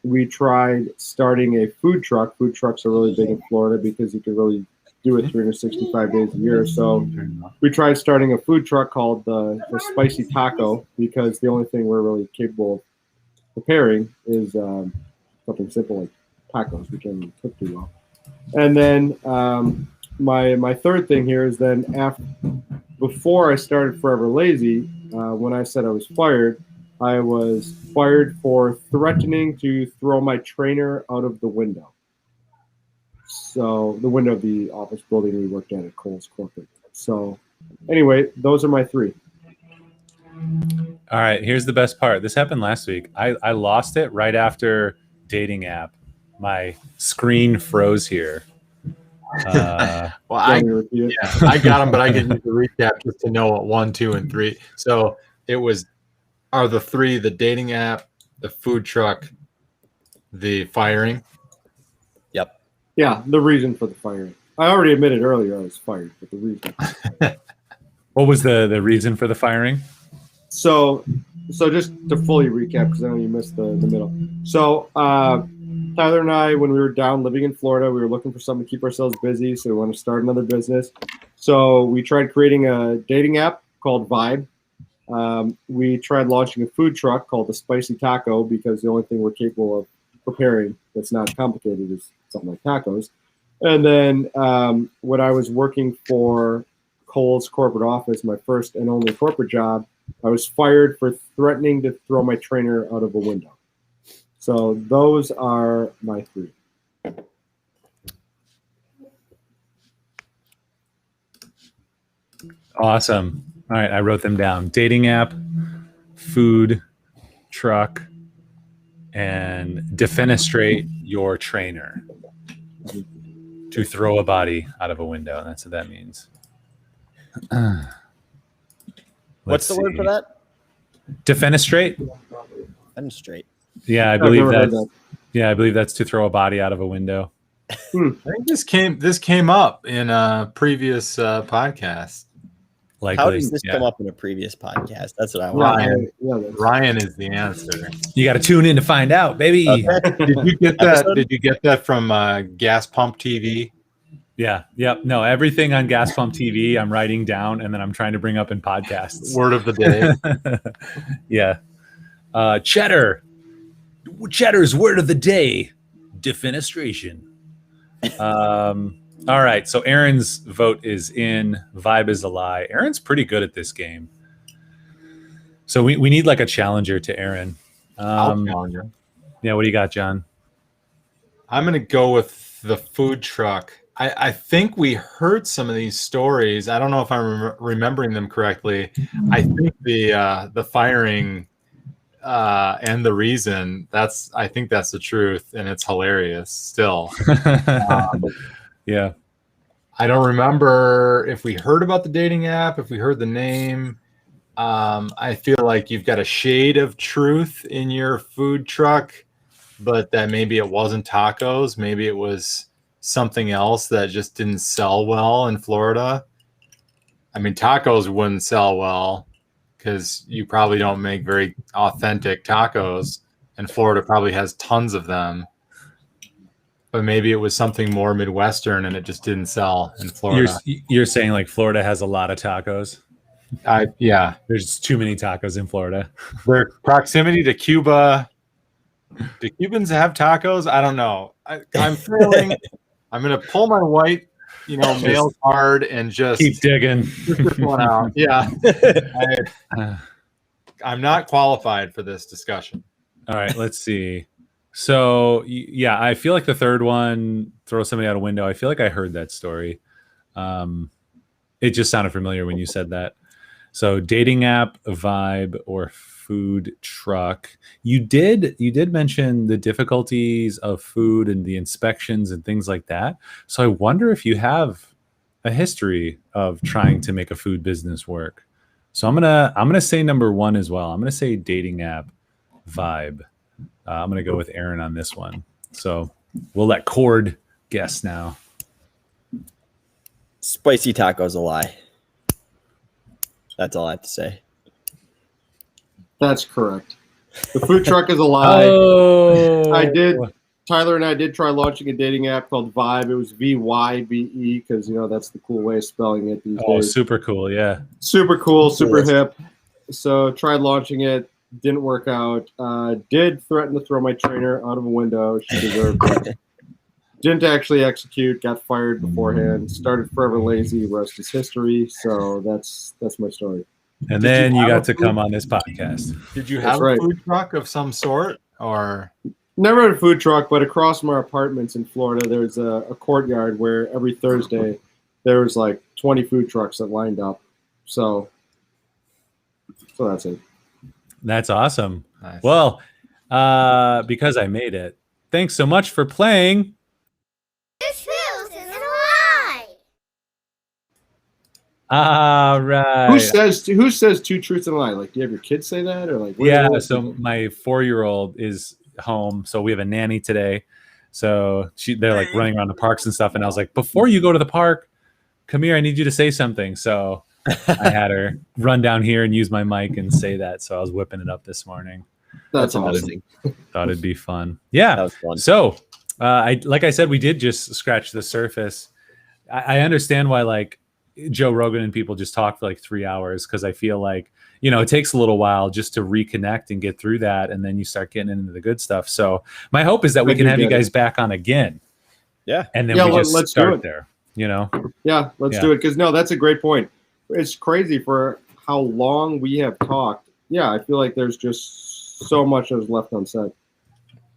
We tried starting a food truck. Food trucks are really big in Florida because you can really do it 365 days a year. So we tried starting a food truck called the Spicy Taco because the only thing we're really capable of preparing is something simple like tacos. We can cook too well. And then my third thing here is then before I started Forever Lazy, when I said I was fired for threatening to throw my trainer out of the window. So the window of the office building we worked at Kohl's Corporate. So anyway, those are my 3. All right, here's the best part. This happened last week. I lost it right after dating app. My screen froze here. well, I got them, but I can use the recap just to know what 1, 2, and 3. So it are the 3: the dating app, the food truck, the firing. Yep. Yeah, the reason for the firing. I already admitted earlier I was fired, but the reason. What was the reason for the firing? So just to fully recap, because I know you missed the middle. So Tyler and I, when we were down living in Florida, we were looking for something to keep ourselves busy, so we wanted to start another business. So we tried creating a dating app called Vibe. We tried launching a food truck called the Spicy Taco because the only thing we're capable of preparing that's not complicated is something like tacos. And then when I was working for Kohl's corporate office, my first and only corporate job, I was fired for threatening to throw my trainer out of a window. So those are my 3. Awesome. All right, I wrote them down. Dating app, food truck, and defenestrate your trainer. To throw a body out of a window. That's what that means. What's the word for that? Defenestrate? Demonstrate. Yeah, I I've believe never heard that's yeah, I believe that's to throw a body out of a window. I think this came up in a previous podcast. Likely. How does this yeah. come up in a previous podcast? That's what I want. Ryan is the answer. You got to tune in to find out, baby. Okay. Did you get that? Episode? Did you get that from Gas Pump TV? Yeah. Yep. No, everything on Gas Pump TV, I'm writing down and then I'm trying to bring up in podcasts. Word of the day. Yeah. Cheddar. Cheddar's word of the day. Defenestration. All right. So Aaron's vote is in. Vibe is a lie. Aaron's pretty good at this game. So we need like a challenger to Aaron. I'll challenge you. Yeah. What do you got, John? I'm going to go with the food truck. I think we heard some of these stories. I don't know if I'm remembering them correctly. I think the firing and the reason I think that's the truth, and it's hilarious still. Yeah. I don't remember if we heard about the dating app, if we heard the name. I feel like you've got a shade of truth in your food truck, but that maybe it wasn't tacos. Maybe it was something else that just didn't sell well in Florida. I mean, tacos wouldn't sell well because you probably don't make very authentic tacos, and Florida probably has tons of them. But maybe it was something more Midwestern and it just didn't sell in Florida. You're saying like Florida has a lot of tacos? Yeah. There's too many tacos in Florida. Their proximity to Cuba. Do Cubans have tacos? I don't know. I'm feeling I'm going to pull my white, mail card and just keep digging. This one out. Yeah. I'm not qualified for this discussion. All right, let's see. So, yeah, I feel like the third one, throw somebody out a window. I feel like I heard that story. It just sounded familiar when you said that. So, dating app, vibe, or food truck. You did mention the difficulties of food and the inspections and things like that. So, I wonder if you have a history of trying to make a food business work. So, I'm gonna say number one as well. I'm gonna say dating app, vibe. I'm going to go with Aaron on this one. So we'll let Cord guess now. Spicy taco's a lie. That's all I have to say. That's correct. The food truck is a lie. Oh, Tyler and I did try launching a dating app called Vibe. It was VYBE because, that's the cool way of spelling it these days. Super cool. Yeah. Super cool, super hip. So tried launching it. Didn't work out. Did threaten to throw my trainer out of a window. She deserved it. Didn't actually execute. Got fired beforehand. Started Forever Lazy. Rest is history. So that's my story. And then you got to come on this podcast. Did you have a food truck of some sort, or? Never had a food truck, but across from our apartments in Florida, there's a courtyard where every Thursday there was like 20 food trucks that lined up. So that's it. That's awesome. Nice. Well, because I made it, thanks so much for playing. This truth is a lie. All right. Who says two truths and a lie? Like, do you have your kids say that, or like? Yeah. So my 4-year-old is home, so we have a nanny today. So they're like running around the parks and stuff, and I was like, before you go to the park, come here. I need you to say something. So I had her run down here and use my mic and say that. So I was whipping it up this morning. That's awesome. Thought it'd be fun. Yeah. That was fun. So, like I said, we did just scratch the surface. I understand why like Joe Rogan and people just talk for like 3 hours, because I feel like, it takes a little while just to reconnect and get through that. And then you start getting into the good stuff. So my hope is that we can have you guys back on again. Yeah. And then we just start there, Yeah, let's do it. Because that's a great point. It's crazy for how long we have talked. Yeah, I feel like there's just so much that was left unsaid.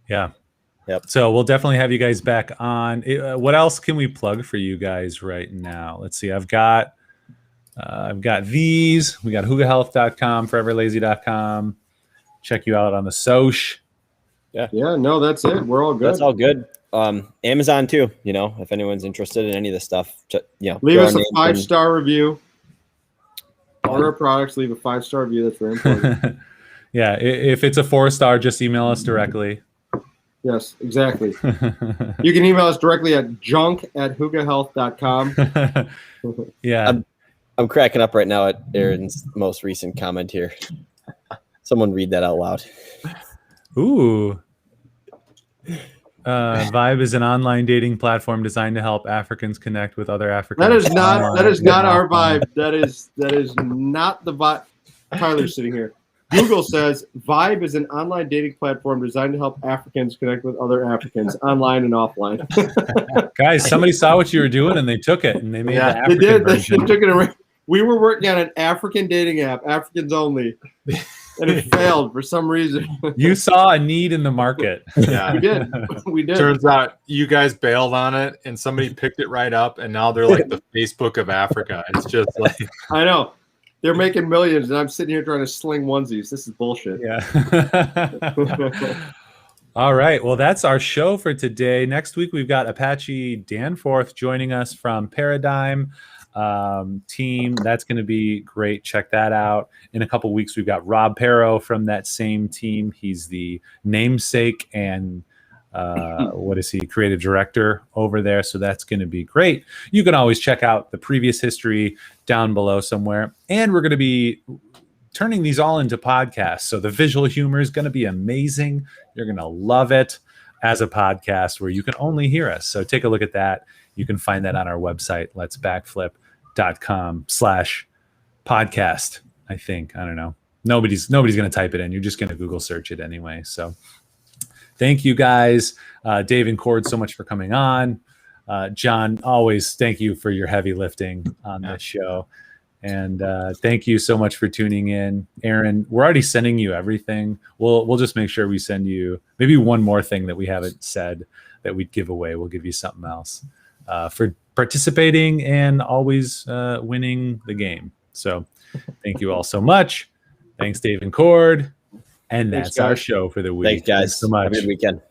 Yeah. Yep. So we'll definitely have you guys back on. What else can we plug for you guys right now? Let's see. I've got I've got these. We got hoogahealth.com, foreverlazy.com. Check you out on the Soch. Yeah, no, that's it. We're all good. That's all good. Amazon too. If anyone's interested in any of this stuff, leave us a 5-star review. Order our products, leave a 5-star review. That's very important. Yeah, if it's a 4-star, just email us directly. Yes, exactly. You can email us directly at junk@hoogahealth.com. Yeah. I'm cracking up right now at Aaron's most recent comment here. Someone read that out loud. Ooh. Vibe is an online dating platform designed to help Africans connect with other Africans. That is not our vibe. That is not the vibe. Tyler's sitting here. Google says Vibe is an online dating platform designed to help Africans connect with other Africans online and offline. Guys, somebody saw what you were doing and they took it and they made the African they did. version. They took it. We were working on an African dating app, Africans only, and it failed for some reason. You saw a need in the market. Yeah, we did. Turns out you guys bailed on it, and somebody picked it right up, and now they're like the Facebook of Africa. It's just like I know. They're making millions, and I'm sitting here trying to sling onesies. This is bullshit. Yeah. All right. Well, that's our show for today. Next week, we've got Apache Danforth joining us from Paradigm team. That's going to be great. Check that out. In a couple of weeks, we've got Rob Perro from that same team. He's the namesake and what is he? Creative director over there. So that's going to be great. You can always check out the previous history down below somewhere. And we're going to be turning these all into podcasts. So the visual humor is going to be amazing. You're going to love it as a podcast where you can only hear us. So take a look at that. You can find that on our website, letsbackflip.com/podcast. I think. I don't know. Nobody's going to type it in. You're just going to Google search it anyway. So thank you guys. Dave and Cord, so much for coming on. John, always thank you for your heavy lifting on this show. And thank you so much for tuning in. Aaron, we're already sending you everything. We'll just make sure we send you maybe one more thing that we haven't said that we'd give away. We'll give you something else for participating and always winning the game. So thank you all so much. Thanks, Dave and Cord. And that's our show for the week. Thanks, guys. Thanks so much. Have a good weekend.